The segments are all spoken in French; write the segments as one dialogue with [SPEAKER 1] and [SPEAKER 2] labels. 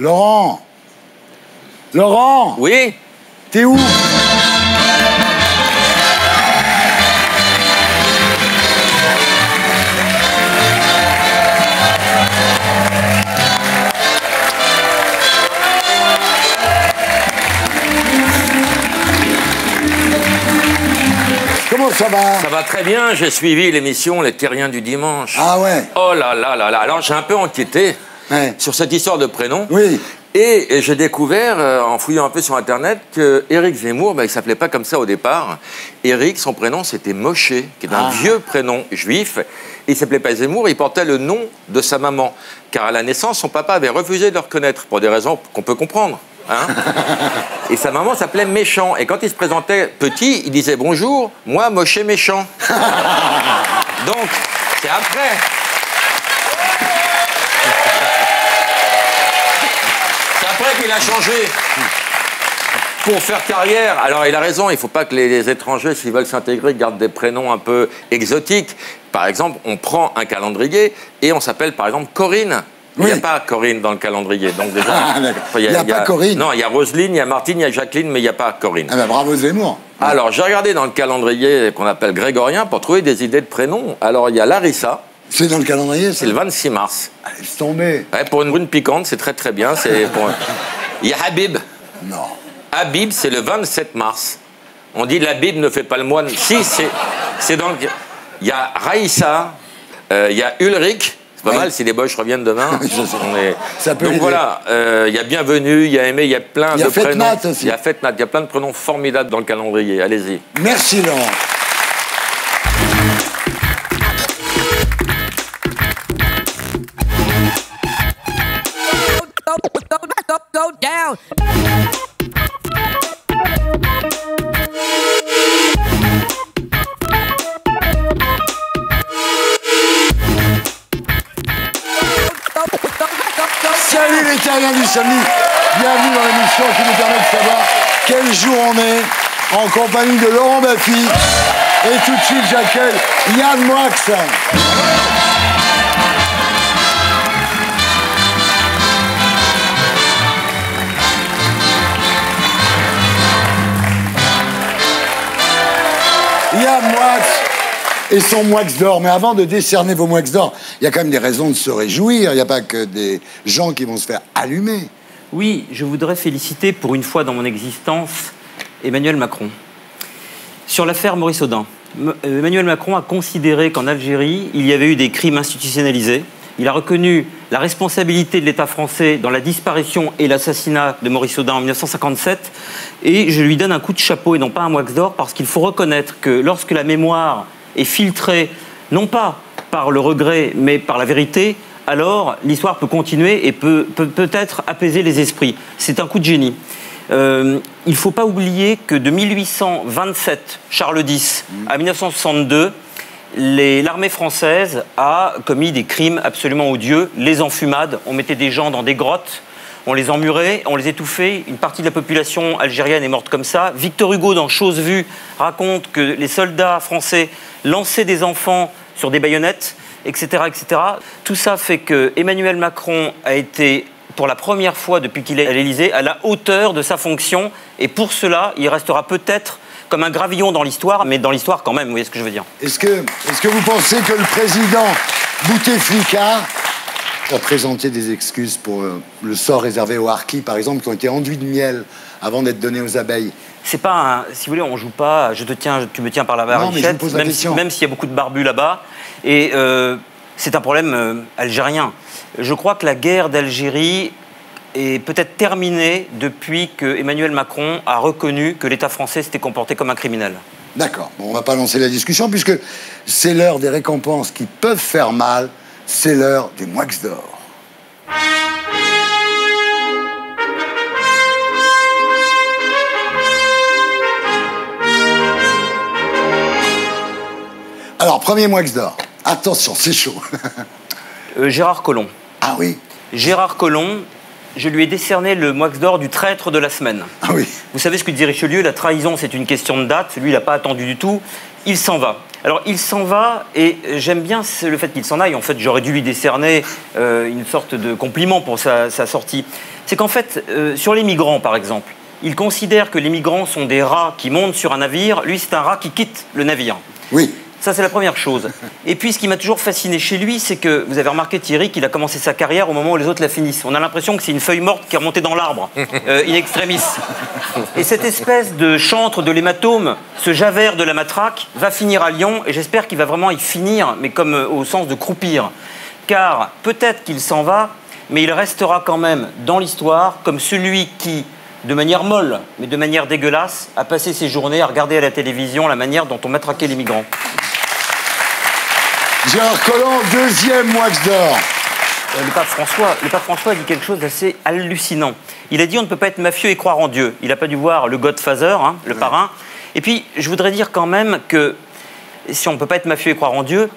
[SPEAKER 1] Laurent. Laurent.
[SPEAKER 2] Oui.
[SPEAKER 1] T'es où? Comment ça va?
[SPEAKER 2] Ça va très bien, j'ai suivi l'émission Les Terriens du dimanche.
[SPEAKER 1] Ah ouais.
[SPEAKER 2] Oh là là là là. Alors j'ai un peu enquêté sur cette histoire de prénom.
[SPEAKER 1] Oui.
[SPEAKER 2] Et j'ai découvert, en fouillant un peu sur Internet, que Éric Zemmour, il s'appelait pas comme ça au départ. Éric, son prénom, c'était Moshe, qui est un vieux prénom juif. Et il s'appelait pas Zemmour, il portait le nom de sa maman. Car à la naissance, son papa avait refusé de le reconnaître, pour des raisons qu'on peut comprendre. Hein. Et sa maman s'appelait Méchant. Et quand il se présentait petit, il disait « Bonjour, moi, Moshe Méchant ». Donc, c'est après. C'est après qu'il a changé. Pour faire carrière, alors il a raison, il ne faut pas que les étrangers, s'ils veulent s'intégrer, gardent des prénoms un peu exotiques. Par exemple, on prend un calendrier et on s'appelle par exemple Corinne. Il n'y a pas Corinne dans le calendrier. Donc déjà,
[SPEAKER 1] il n'y a pas Corinne.
[SPEAKER 2] Non, il y a Roselyne, il y a Martine, il y a Jacqueline, mais il n'y a pas Corinne.
[SPEAKER 1] Ah ben bravo Zemmour.
[SPEAKER 2] Alors, j'ai regardé dans le calendrier qu'on appelle grégorien pour trouver des idées de prénoms. Alors, il y a Larissa.
[SPEAKER 1] C'est dans le calendrier, ça?
[SPEAKER 2] C'est le 26 mars.
[SPEAKER 1] Allez, laisse tomber.
[SPEAKER 2] Ouais, pour une brune piquante, c'est très très bien. Il y a Habib.
[SPEAKER 1] Non.
[SPEAKER 2] Habib, c'est le 27 mars. On dit l'Habib ne fait pas le moine. Si, c'est dans le... Il y a Raïssa, il y a Ulrich. C'est pas mal si les Boches reviennent demain.
[SPEAKER 1] Ça peut
[SPEAKER 2] donc voilà, il y a Bienvenue, il y a Aimé, il y a plein de prénoms.
[SPEAKER 1] Il y a Fetnat aussi.
[SPEAKER 2] Il y a Fetnat, il y a plein de prénoms formidables dans le calendrier. Allez-y.
[SPEAKER 1] Merci Laurent.
[SPEAKER 3] Go down.
[SPEAKER 1] Salut les terriens du samedi. Bienvenue dans l'émission qui nous permet de savoir quel jour on est en compagnie de Laurent Baffy. Et tout de suite, j'accueille Yann Moix. Yann Moix et son Moix d'or. Mais avant de décerner vos Moix d'or, il y a quand même des raisons de se réjouir. Il n'y a pas que des gens qui vont se faire allumer.
[SPEAKER 4] Oui, je voudrais féliciter pour une fois dans mon existence Emmanuel Macron. Sur l'affaire Maurice Audin, Emmanuel Macron a considéré qu'en Algérie, il y avait eu des crimes institutionnalisés. Il a reconnu la responsabilité de l'État français dans la disparition et l'assassinat de Maurice Audin en 1957. Et je lui donne un coup de chapeau et non pas un Moix d'or, parce qu'il faut reconnaître que lorsque la mémoire est filtrée, non pas par le regret, mais par la vérité, alors l'histoire peut continuer et peut-être apaiser les esprits. C'est un coup de génie. Il ne faut pas oublier que de 1827, Charles X, à 1962, l'armée française a commis des crimes absolument odieux. Les enfumades, on mettait des gens dans des grottes, on les emmurait, on les étouffait. Une partie de la population algérienne est morte comme ça. Victor Hugo, dans Chose vue, raconte que les soldats français lançaient des enfants sur des baïonnettes, etc., etc. Tout ça fait que Emmanuel Macron a été, pour la première fois depuis qu'il est à l'Élysée, à la hauteur de sa fonction. Et pour cela, il restera peut-être comme un gravillon dans l'histoire, mais dans l'histoire quand même, vous voyez ce que je veux dire.
[SPEAKER 1] Est-ce que vous pensez que le président Bouteflika a présenté des excuses pour le sort réservé aux harkis, par exemple, qui ont été enduits de miel avant d'être donnés aux abeilles?
[SPEAKER 4] C'est pas si vous voulez, on joue pas, tu me tiens par la varichette, même s'il y a beaucoup de barbus là-bas. Et c'est un problème algérien. Je crois que la guerre d'Algérie est peut-être terminée depuis que Emmanuel Macron a reconnu que l'État français s'était comporté comme un criminel.
[SPEAKER 1] D'accord. Bon, on va pas lancer la discussion puisque c'est l'heure des récompenses qui peuvent faire mal. C'est l'heure des Moix d'or. Alors, premier Moix d'or. Attention, c'est chaud.
[SPEAKER 4] Gérard Collomb.
[SPEAKER 1] Ah oui.
[SPEAKER 4] Gérard Collomb, je lui ai décerné le Moix d'or du traître de la semaine.
[SPEAKER 1] Ah oui.
[SPEAKER 4] Vous savez ce que dit Richelieu, la trahison c'est une question de date. Lui, il n'a pas attendu du tout. Il s'en va. Alors, il s'en va, et j'aime bien le fait qu'il s'en aille. En fait, j'aurais dû lui décerner une sorte de compliment pour sa sortie. C'est qu'en fait, sur les migrants, par exemple, il considère que les migrants sont des rats qui montent sur un navire. Lui, c'est un rat qui quitte le navire.
[SPEAKER 1] Oui.
[SPEAKER 4] Ça, c'est la première chose. Et puis, ce qui m'a toujours fasciné chez lui, c'est que, vous avez remarqué, Thierry, qu'il a commencé sa carrière au moment où les autres la finissent. On a l'impression que c'est une feuille morte qui est remontée dans l'arbre, in extremis. Et cette espèce de chantre de l'hématome, ce javert de la matraque, va finir à Lyon, et j'espère qu'il va vraiment y finir, mais comme au sens de croupir. Car peut-être qu'il s'en va, mais il restera quand même dans l'histoire comme celui qui, de manière molle, mais de manière dégueulasse, a passé ses journées à regarder à la télévision la manière dont on matraquait les migrants.
[SPEAKER 1] Gérard Collomb, deuxième Wax d'or.
[SPEAKER 4] Le pape François a dit quelque chose d'assez hallucinant. Il a dit on ne peut pas être mafieux et croire en Dieu. Il n'a pas dû voir le Godfather, hein, le parrain. Et puis, je voudrais dire quand même que si on ne peut pas être mafieux et croire en Dieu,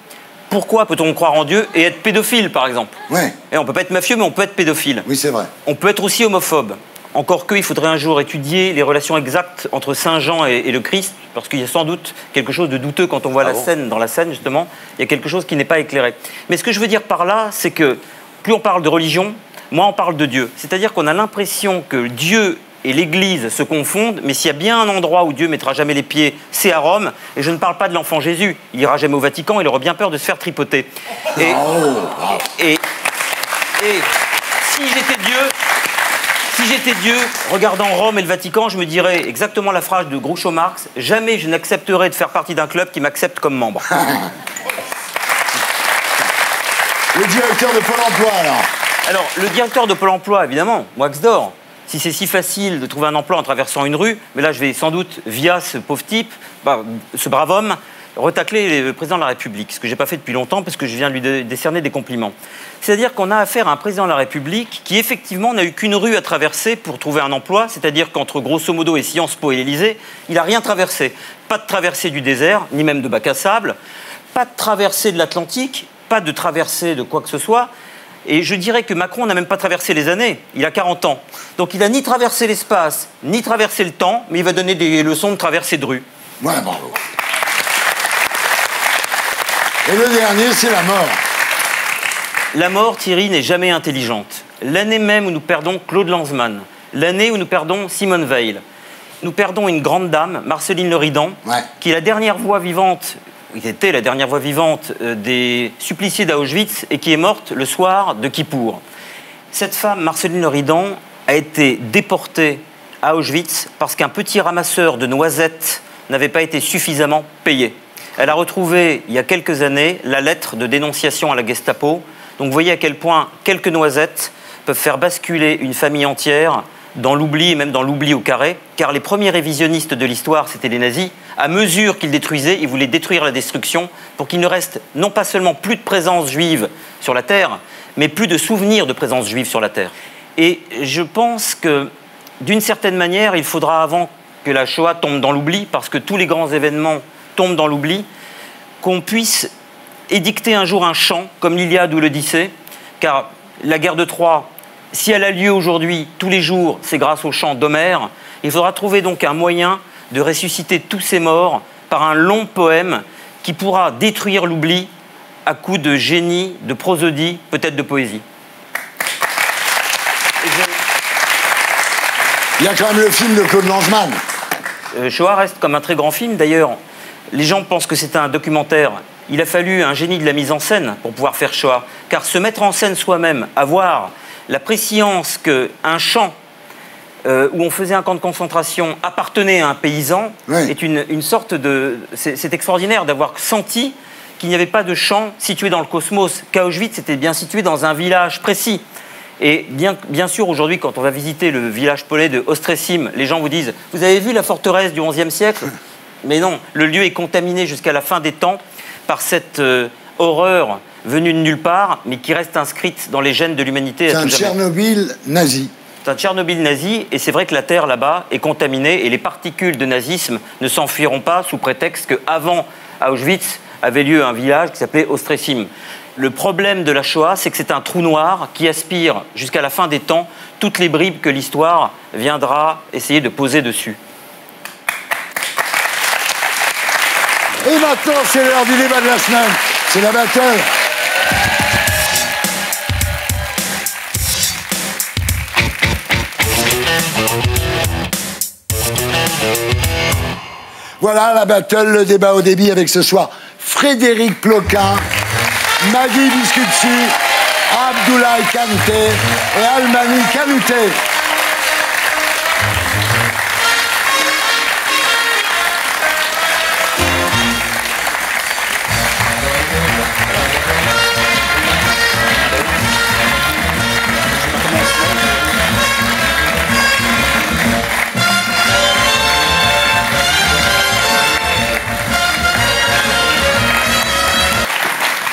[SPEAKER 4] pourquoi peut-on croire en Dieu et être pédophile, par exemple?
[SPEAKER 1] Ouais.
[SPEAKER 4] Et on ne peut pas être mafieux, mais on peut être pédophile.
[SPEAKER 1] Oui, c'est vrai.
[SPEAKER 4] On peut être aussi homophobe. Encore qu'il faudrait un jour étudier les relations exactes entre Saint Jean et le Christ, parce qu'il y a sans doute quelque chose de douteux quand on voit scène, dans la scène, justement, il y a quelque chose qui n'est pas éclairé. Mais ce que je veux dire par là, c'est que plus on parle de religion, moins on parle de Dieu. C'est-à-dire qu'on a l'impression que Dieu et l'Église se confondent, mais s'il y a bien un endroit où Dieu mettra jamais les pieds, c'est à Rome. Et je ne parle pas de l'enfant Jésus. Il ira jamais au Vatican, il aurait bien peur de se faire tripoter. Et si j'étais Dieu, regardant Rome et le Vatican, je me dirais exactement la phrase de Groucho Marx, jamais je n'accepterai de faire partie d'un club qui m'accepte comme membre.
[SPEAKER 1] Le directeur de Pôle emploi, alors.
[SPEAKER 4] Alors, le directeur de Pôle emploi, évidemment, Wax d'or. Si c'est si facile de trouver un emploi en traversant une rue, mais là, je vais sans doute, via ce pauvre type, ce brave homme, retacler le président de la République, ce que je n'ai pas fait depuis longtemps parce que je viens de lui décerner des compliments. C'est-à-dire qu'on a affaire à un président de la République qui, effectivement, n'a eu qu'une rue à traverser pour trouver un emploi, c'est-à-dire qu'entre grosso modo et Sciences Po et l'Élysée, il n'a rien traversé. Pas de traversée du désert, ni même de bac à sable, pas de traversée de l'Atlantique, pas de traversée de quoi que ce soit. Et je dirais que Macron n'a même pas traversé les années, il a 40 ans. Donc il n'a ni traversé l'espace, ni traversé le temps, mais il va donner des leçons de traversée de rue.
[SPEAKER 1] Ouais, bravo. Et le dernier, c'est la mort.
[SPEAKER 4] La mort, Thierry, n'est jamais intelligente. L'année même où nous perdons Claude Lanzmann, l'année où nous perdons Simone Veil, nous perdons une grande dame, Marceline Leridan, qui est la dernière voix vivante, qui était la dernière voix vivante des suppliciés d'Auschwitz et qui est morte le soir de Kippour. Cette femme, Marceline Leridan, a été déportée à Auschwitz parce qu'un petit ramasseur de noisettes n'avait pas été suffisamment payé. Elle a retrouvé, il y a quelques années, la lettre de dénonciation à la Gestapo. Donc vous voyez à quel point quelques noisettes peuvent faire basculer une famille entière dans l'oubli, et même dans l'oubli au carré, car les premiers révisionnistes de l'histoire, c'était les nazis. À mesure qu'ils détruisaient, ils voulaient détruire la destruction pour qu'il ne reste non pas seulement plus de présence juive sur la terre, mais plus de souvenirs de présence juive sur la terre. Et je pense que, d'une certaine manière, il faudra avant que la Shoah tombe dans l'oubli, parce que tous les grands événements tombent dans l'oubli, qu'on puisse édicter un jour un chant, comme l'Iliade ou l'Odyssée, car la guerre de Troie, si elle a lieu aujourd'hui, tous les jours, c'est grâce au chant d'Homère. Il faudra trouver donc un moyen de ressusciter tous ces morts par un long poème qui pourra détruire l'oubli à coups de génie, de prosodie, peut-être de poésie.
[SPEAKER 1] Il y a quand même le film de Claude Lanzmann.
[SPEAKER 4] Shoah reste comme un très grand film. D'ailleurs, les gens pensent que c'est un documentaire. Il a fallu un génie de la mise en scène pour pouvoir faire Shoah. Car se mettre en scène soi-même, avoir la prescience qu'un champ où on faisait un camp de concentration appartenait à un paysan est une sorte de... C'est extraordinaire d'avoir senti qu'il n'y avait pas de champ situé dans le cosmos, qu'à Auschwitz, c'était bien situé dans un village précis. Et bien sûr, aujourd'hui, quand on va visiter le village polonais de Ostresim, les gens vous disent « Vous avez vu la forteresse du XIe siècle ?» Mais non, le lieu est contaminé jusqu'à la fin des temps par cette horreur venue de nulle part, mais qui reste inscrite dans les gènes de l'humanité.
[SPEAKER 1] C'est un Tchernobyl nazi.
[SPEAKER 4] C'est un Tchernobyl nazi, et c'est vrai que la terre là-bas est contaminée, et les particules de nazisme ne s'enfuiront pas sous prétexte qu'avant Auschwitz avait lieu un village qui s'appelait Ostresim. Le problème de la Shoah, c'est que c'est un trou noir qui aspire jusqu'à la fin des temps toutes les bribes que l'histoire viendra essayer de poser dessus.
[SPEAKER 1] Et maintenant, c'est l'heure du débat de la semaine. C'est la battle. Voilà la battle, le débat au débit avec ce soir Frédéric Ploquin, Maggie Biscuitsi, Abdoulaye Kanouté et Almani Kanouté.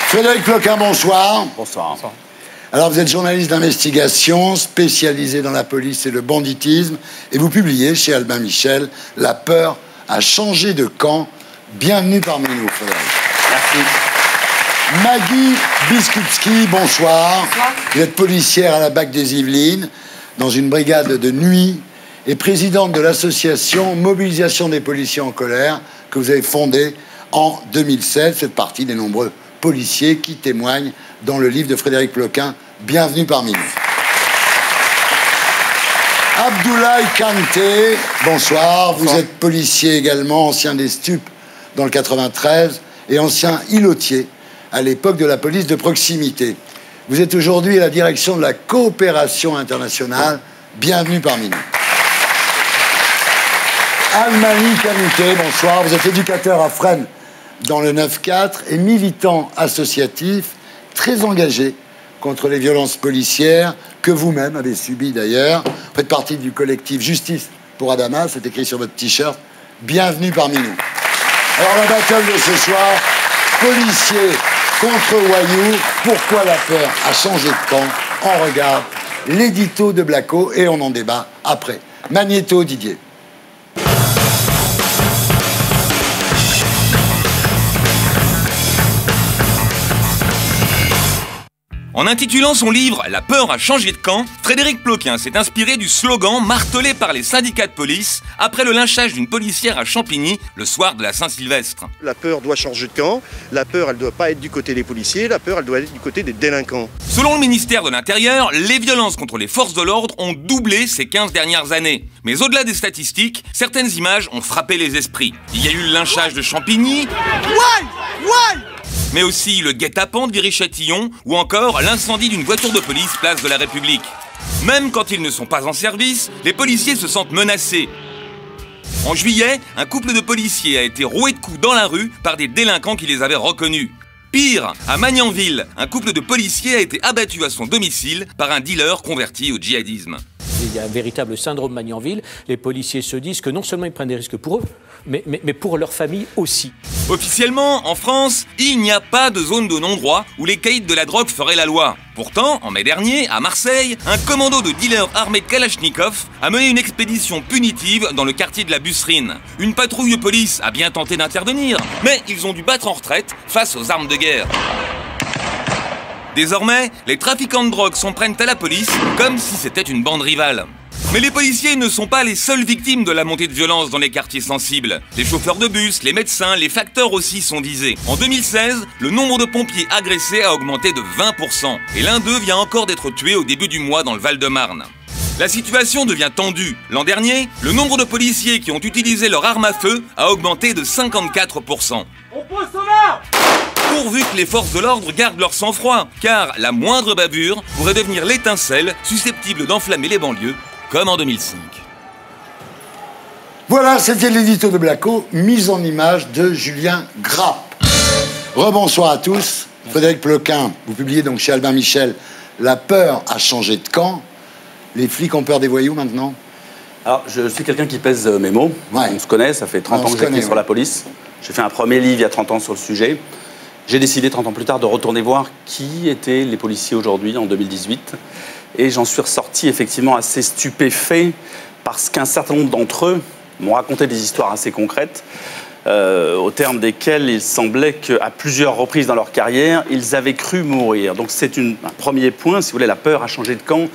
[SPEAKER 1] Frédéric Ploquin, bonsoir.
[SPEAKER 5] Bonsoir.
[SPEAKER 1] Alors, vous êtes journaliste d'investigation, spécialisé dans la police et le banditisme, et vous publiez chez Albin Michel « La peur a changé de camp ». Bienvenue parmi nous, Frédéric.
[SPEAKER 5] Merci.
[SPEAKER 1] Maggie Biskuitski, bonsoir. Vous êtes policière à la BAC des Yvelines, dans une brigade de nuit, et présidente de l'association Mobilisation des policiers en colère, que vous avez fondée en 2016. Vous faites partie des nombreux policiers qui témoignent dans le livre de Frédéric Ploquin. Bienvenue parmi nous. Abdoulaye Kanouté, bonsoir. Vous êtes policier également, ancien des stupes dans le 93 et ancien îlotier à l'époque de la police de proximité. Vous êtes aujourd'hui à la direction de la coopération internationale. Bienvenue parmi nous. Almani Kanouté, bonsoir. Vous êtes éducateur à Fresnes dans le 9-4 et militant associatif très engagé contre les violences policières que vous-même avez subies d'ailleurs. Vous faites partie du collectif Justice pour Adama, c'est écrit sur votre t-shirt. Bienvenue parmi nous. Alors la battle de ce soir, policiers contre voyous, pourquoi la peur a changé de camp? On regarde l'édito de Blacko et on en débat après. Magnéto Didier.
[SPEAKER 6] En intitulant son livre « La peur a changé de camp », Frédéric Ploquin s'est inspiré du slogan martelé par les syndicats de police après le lynchage d'une policière à Champigny le soir de la Saint-Sylvestre.
[SPEAKER 7] La peur doit changer de camp, la peur elle ne doit pas être du côté des policiers, la peur elle doit être du côté des délinquants.
[SPEAKER 6] Selon le ministère de l'Intérieur, les violences contre les forces de l'ordre ont doublé ces 15 dernières années. Mais au-delà des statistiques, certaines images ont frappé les esprits. Il y a eu le lynchage de Champigny, mais aussi le guet-apens de Viry-Châtillon ou encore l'incendie d'une voiture de police place de la République. Même quand ils ne sont pas en service, les policiers se sentent menacés. En juillet, un couple de policiers a été roué de coups dans la rue par des délinquants qui les avaient reconnus. Pire, à Magnanville, un couple de policiers a été abattu à son domicile par un dealer converti au djihadisme.
[SPEAKER 8] Il y a un véritable syndrome Magnanville. Les policiers se disent que non seulement ils prennent des risques pour eux, mais pour leur famille aussi.
[SPEAKER 6] Officiellement, en France, il n'y a pas de zone de non-droit où les caïds de la drogue feraient la loi. Pourtant, en mai dernier, à Marseille, un commando de dealers armés de Kalachnikov a mené une expédition punitive dans le quartier de la Busserine. Une patrouille de police a bien tenté d'intervenir, mais ils ont dû battre en retraite face aux armes de guerre. Désormais, les trafiquants de drogue s'en prennent à la police comme si c'était une bande rivale. Mais les policiers ne sont pas les seules victimes de la montée de violence dans les quartiers sensibles. Les chauffeurs de bus, les médecins, les facteurs aussi sont visés. En 2016, le nombre de pompiers agressés a augmenté de 20%. Et l'un d'eux vient encore d'être tué au début du mois dans le Val-de-Marne. La situation devient tendue. L'an dernier, le nombre de policiers qui ont utilisé leur arme à feu a augmenté de 54%. Pourvu que les forces de l'ordre gardent leur sang-froid, car la moindre bavure pourrait devenir l'étincelle susceptible d'enflammer les banlieues, comme en 2005.
[SPEAKER 1] Voilà, c'était l'édito de Blacko, mise en image de Julien Grappe. Rebonsoir à tous. Frédéric Ploquin, vous publiez donc chez Albin Michel « La peur a changé de camp ». Les flics ont peur des voyous maintenant?
[SPEAKER 5] Alors, je suis quelqu'un qui pèse mes mots.
[SPEAKER 1] Ouais.
[SPEAKER 5] On se connaît, ça fait 30 ans que j'écris sur la police. J'ai fait un premier livre il y a 30 ans sur le sujet. J'ai décidé 30 ans plus tard de retourner voir qui étaient les policiers aujourd'hui, en 2018. Et j'en suis ressorti effectivement assez stupéfait parce qu'un certain nombre d'entre eux m'ont raconté des histoires assez concrètes au terme desquelles il semblait qu'à plusieurs reprises dans leur carrière, ils avaient cru mourir. Donc c'est un premier point, si vous voulez, la peur a changé de camp.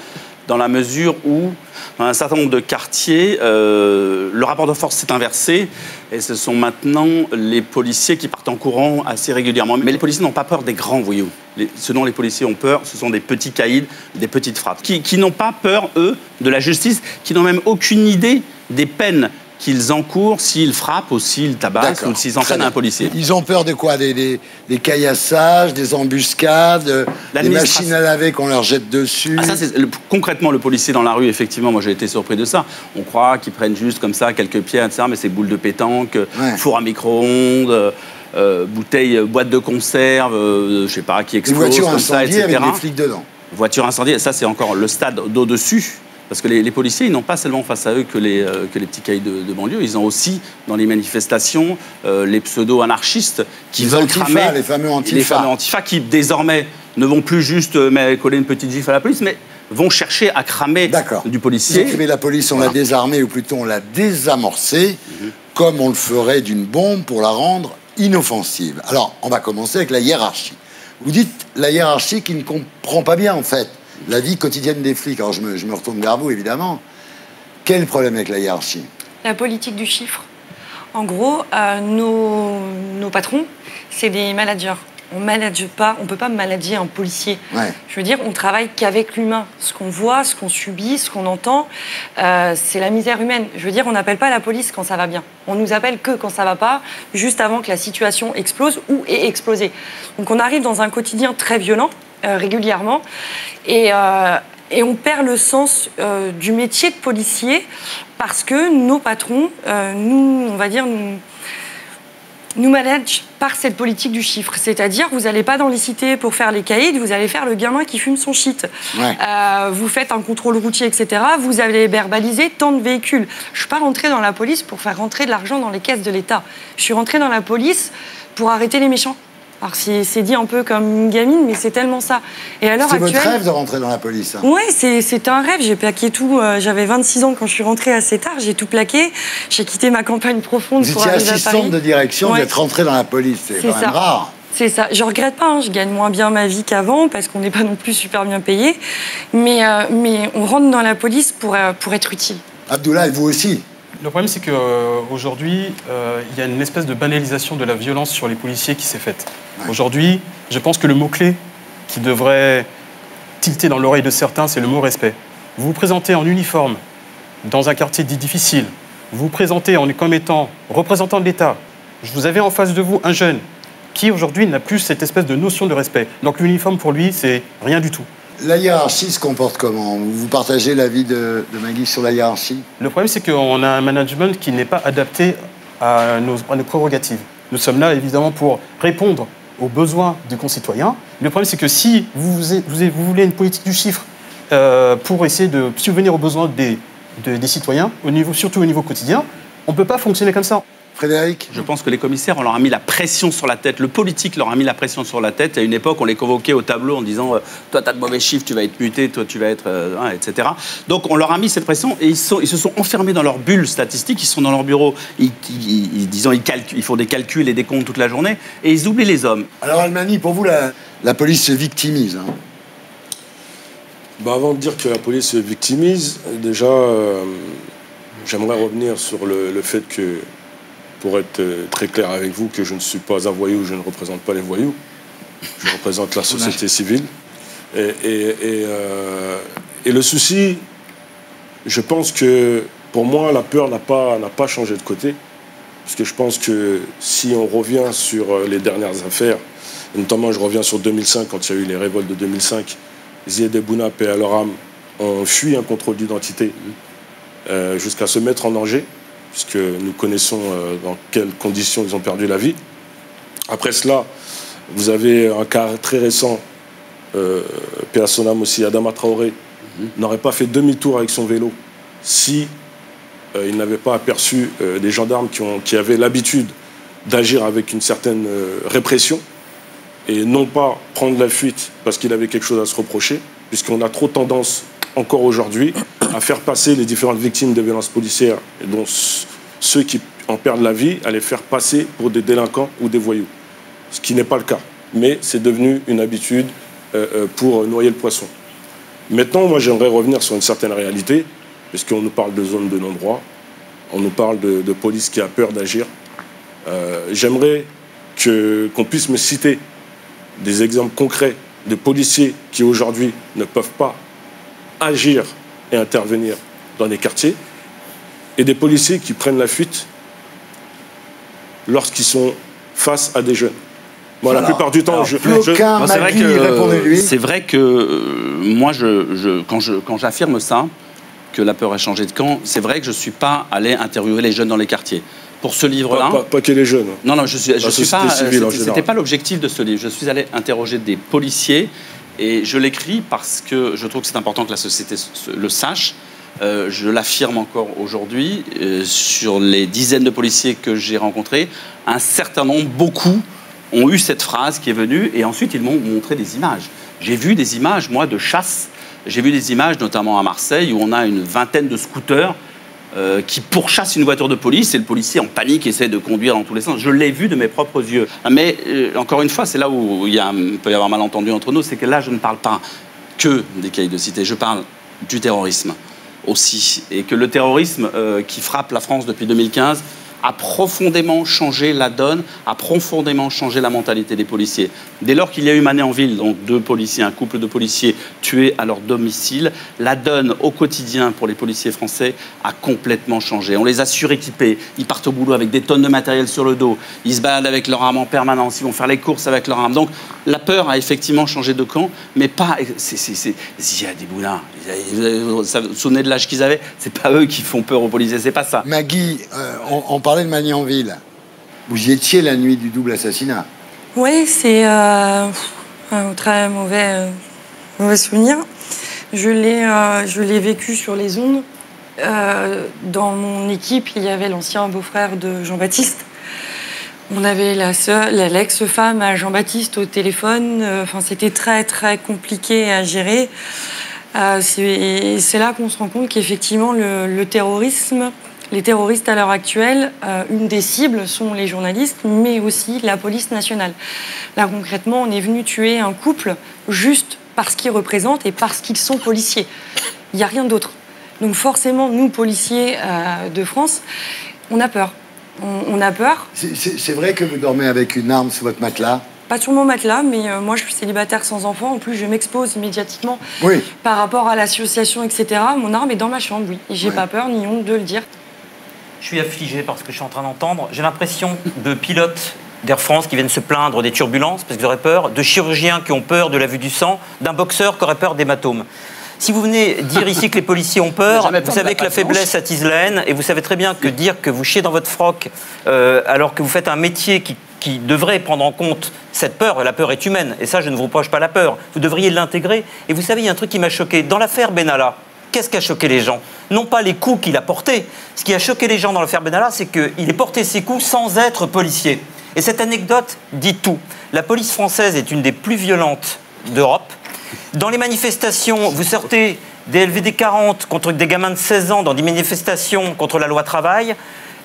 [SPEAKER 5] dans la mesure où, dans un certain nombre de quartiers, le rapport de force s'est inversé et ce sont maintenant les policiers qui partent en courant assez régulièrement. Mais les policiers n'ont pas peur des grands voyous. Ce dont les policiers ont peur, ce sont des petits caïds, des petites frappes, qui n'ont pas peur, eux, de la justice, qui n'ont même aucune idée des peines qu'ils encourent s'ils frappent ou s'ils tabassent ou s'ils entraînent un policier.
[SPEAKER 1] Ils ont peur de quoi? Des caillassages, des embuscades, des machines à laver qu'on leur jette dessus?
[SPEAKER 5] Ah, ça, concrètement, le policier dans la rue, effectivement, moi j'ai été surpris de ça. On croit qu'ils prennent juste comme ça quelques pierres, etc., mais c'est boules de pétanque, four à micro-ondes, boîte de conserve, je sais pas, qui explose comme ça, etc.
[SPEAKER 1] Avec des flics dedans.
[SPEAKER 5] Voiture incendiée, ça c'est encore le stade d'au-dessus. Parce que les policiers, ils n'ont pas seulement face à eux que les petits caïds de banlieue, ils ont aussi, dans les manifestations, les pseudo-anarchistes qui veulent cramer...
[SPEAKER 1] Les fameux Antifa.
[SPEAKER 5] Les fameux Antifa qui, désormais, ne vont plus juste coller une petite gifle à la police, mais vont chercher à cramer du policier.
[SPEAKER 1] Mais la police, on l'a désarmée, ou plutôt on l'a désamorcée, comme on le ferait d'une bombe pour la rendre inoffensive. Alors, on va commencer avec la hiérarchie. Vous dites la hiérarchie qui ne comprend pas bien, en fait, la vie quotidienne des flics. Alors je me retourne vers vous, évidemment. Quel problème avec la hiérarchie?
[SPEAKER 9] La politique du chiffre. En gros, nos patrons, c'est des managers. On manage pas, on peut pas manager un policier.
[SPEAKER 1] Ouais.
[SPEAKER 9] Je veux dire, on travaille qu'avec l'humain. Ce qu'on voit, ce qu'on subit, ce qu'on entend, c'est la misère humaine. Je veux dire, on n'appelle pas la police quand ça va bien. On nous appelle que quand ça va pas, juste avant que la situation explose ou ait explosé. Donc on arrive dans un quotidien très violent, régulièrement, et on perd le sens du métier de policier parce que nos patrons, on va dire, nous managent par cette politique du chiffre. C'est-à-dire, vous n'allez pas dans les cités pour faire les caïds, vous allez faire le gamin qui fume son shit.
[SPEAKER 1] Ouais.
[SPEAKER 9] Vous faites un contrôle routier, etc. Vous allez verbaliser tant de véhicules. Je ne suis pas rentrée dans la police pour faire rentrer de l'argent dans les caisses de l'État. Je suis rentrée dans la police pour arrêter les méchants. Alors c'est dit un peu comme une gamine, mais c'est tellement ça. Et à l'heure actuelle...
[SPEAKER 1] C'est votre rêve de rentrer dans la police, hein?
[SPEAKER 9] Oui, c'était un rêve. J'ai plaqué tout. J'avais 26 ans quand je suis rentrée assez tard. J'ai tout plaqué. J'ai quitté ma campagne profonde pour arriver à Paris.
[SPEAKER 1] Vous étiez assistante de direction, vous êtes rentrée dans la police. C'est quand même rare.
[SPEAKER 9] C'est ça. Je regrette pas. Hein. Je gagne moins bien ma vie qu'avant parce qu'on n'est pas non plus super bien payé. Mais on rentre dans la police pour être utile.
[SPEAKER 1] Abdoulaye, vous aussi?
[SPEAKER 10] Le problème, c'est qu'aujourd'hui, il y a une espèce de banalisation de la violence sur les policiers qui s'est faite. Ouais. Aujourd'hui, je pense que le mot-clé qui devrait tilter dans l'oreille de certains, c'est le mot respect. Vous vous présentez en uniforme dans un quartier dit difficile, vous vous présentez comme étant représentant de l'État. Vous avez en face de vous un jeune qui, aujourd'hui, n'a plus cette espèce de notion de respect. Donc l'uniforme, pour lui, c'est rien du tout.
[SPEAKER 1] La hiérarchie se comporte comment? Vous partagez l'avis de Maggie sur la hiérarchie?
[SPEAKER 10] Le problème, c'est qu'on a un management qui n'est pas adapté à nos prérogatives. Nous sommes là, évidemment, pour répondre aux besoins des concitoyens. Le problème, c'est que si vous voulez une politique du chiffre pour essayer de subvenir aux besoins des citoyens, surtout au niveau quotidien, on ne peut pas fonctionner comme ça.
[SPEAKER 1] Frédéric?
[SPEAKER 5] Je pense que les commissaires, on leur a mis la pression sur la tête. Le politique leur a mis la pression sur la tête. À une époque, on les convoquait au tableau en disant toi, tu as de mauvais chiffres, tu vas être muté, toi, tu vas être... etc. Donc, on leur a mis cette pression et ils se sont enfermés dans leur bulle statistique. Ils sont dans leur bureau, ils font des calculs et des comptes toute la journée et ils oublient les hommes.
[SPEAKER 1] Alors, Almani, pour vous, la police se victimise, hein?
[SPEAKER 11] Avant de dire que la police se victimise, déjà, j'aimerais revenir sur le fait que, pour être très clair avec vous, que je ne suis pas un voyou, je ne représente pas les voyous. Je représente la société civile. Et le souci, je pense que, pour moi, la peur n'a pas changé de côté. Parce que je pense que si on revient sur les dernières affaires, et notamment je reviens sur 2005, quand il y a eu les révoltes de 2005, Zied Ebouna, paix à leur âme, ont fui un contrôle d'identité jusqu'à se mettre en danger, puisque nous connaissons dans quelles conditions ils ont perdu la vie. Après cela, vous avez un cas très récent, paix à son âme aussi, Adama Traoré, n'aurait pas fait demi-tour avec son vélo si il n'avait pas aperçu des gendarmes qui avaient l'habitude d'agir avec une certaine répression et non pas prendre la fuite parce qu'il avait quelque chose à se reprocher, puisqu'on a trop tendance, encore aujourd'hui, à faire passer les différentes victimes de violences policières, et dont ceux qui en perdent la vie, à les faire passer pour des délinquants ou des voyous. Ce qui n'est pas le cas. Mais c'est devenu une habitude pour noyer le poisson. Maintenant, moi, j'aimerais revenir sur une certaine réalité, puisqu'on nous parle de zone de non-droit, on nous parle de police qui a peur d'agir. J'aimerais qu'on puisse me citer des exemples concrets de policiers qui, aujourd'hui, ne peuvent pas agir et intervenir dans les quartiers, et des policiers qui prennent la fuite lorsqu'ils sont face à des jeunes. Bon, la plupart du temps,
[SPEAKER 5] c'est vrai que moi, quand j'affirme ça, que la peur a changé de camp, c'est vrai que je ne suis pas allé interviewer les jeunes dans les quartiers. Pour ce livre-là...
[SPEAKER 11] Pas que les jeunes.
[SPEAKER 5] Non, je suis pas... C'était pas l'objectif de ce livre. Je suis allé interroger des policiers et je l'écris parce que je trouve que c'est important que la société le sache. Je l'affirme encore aujourd'hui. Sur les dizaines de policiers que j'ai rencontrés, un certain nombre, beaucoup, ont eu cette phrase qui est venue et ensuite ils m'ont montré des images. J'ai vu des images, moi, de chasse. J'ai vu des images, notamment à Marseille, où on a une vingtaine de scooters qui pourchassent une voiture de police et le policier en panique essaie de conduire dans tous les sens. Je l'ai vu de mes propres yeux. Mais encore une fois, c'est là où il peut y avoir malentendu entre nous, c'est que là, je ne parle pas que des caïds de cité, je parle du terrorisme aussi. Et que le terrorisme qui frappe la France depuis 2015 a profondément changé la donne, a profondément changé la mentalité des policiers. Dès lors qu'il y a eu Manéanville, donc deux policiers, un couple de policiers tués à leur domicile, la donne au quotidien pour les policiers français a complètement changé. On les a suréquipés, ils partent au boulot avec des tonnes de matériel sur le dos, ils se baladent avec leur arme en permanence, ils vont faire les courses avec leur arme. Donc la peur a effectivement changé de camp, mais pas... Ziad et Bouna, vous vous souvenez de l'âge qu'ils avaient? C'est pas eux qui font peur aux policiers, c'est pas ça.
[SPEAKER 1] Maggie, on parlait de Magnanville. Vous y étiez la nuit du double assassinat.
[SPEAKER 9] Oui, c'est un très mauvais souvenir. Je l'ai vécu sur les ondes. Dans mon équipe, il y avait l'ancien beau-frère de Jean-Baptiste. On avait l'ex-femme à Jean-Baptiste au téléphone. Enfin, c'était très, très compliqué à gérer. C'est là qu'on se rend compte qu'effectivement, le terrorisme... Les terroristes à l'heure actuelle, une des cibles sont les journalistes, mais aussi la police nationale. Là, concrètement, on est venu tuer un couple juste parce qu'ils représentent et parce qu'ils sont policiers. Il n'y a rien d'autre. Donc forcément, nous, policiers de France, on a peur. On a peur.
[SPEAKER 1] C'est vrai que vous dormez avec une arme sous votre matelas?
[SPEAKER 9] Pas sur mon matelas, mais moi, je suis célibataire sans enfant. En plus, je m'expose médiatiquement par rapport à l'association, etc. Mon arme est dans ma chambre, oui. Et j'ai pas peur ni honte de le dire.
[SPEAKER 4] Je suis affligé par ce que je suis en train d'entendre. J'ai l'impression de pilotes d'Air France qui viennent se plaindre des turbulences parce qu'ils auraient peur, de chirurgiens qui ont peur de la vue du sang, d'un boxeur qui aurait peur d'hématomes. Si vous venez dire ici que les policiers ont peur, vous savez que la faiblesse attise la haine et vous savez très bien que dire que vous chiez dans votre froc alors que vous faites un métier qui devrait prendre en compte cette peur, la peur est humaine, et ça je ne vous reproche pas la peur, vous devriez l'intégrer. Et vous savez, il y a un truc qui m'a choqué. Dans l'affaire Benalla, qu'est-ce qui a choqué les gens? Non pas les coups qu'il a portés. Ce qui a choqué les gens dans l'affaire Benalla, c'est qu'il ait porté ses coups sans être policier. Et cette anecdote dit tout. La police française est une des plus violentes d'Europe. Dans les manifestations, vous sortez des LVD 40 contre des gamins de 16 ans dans des manifestations contre la loi travail.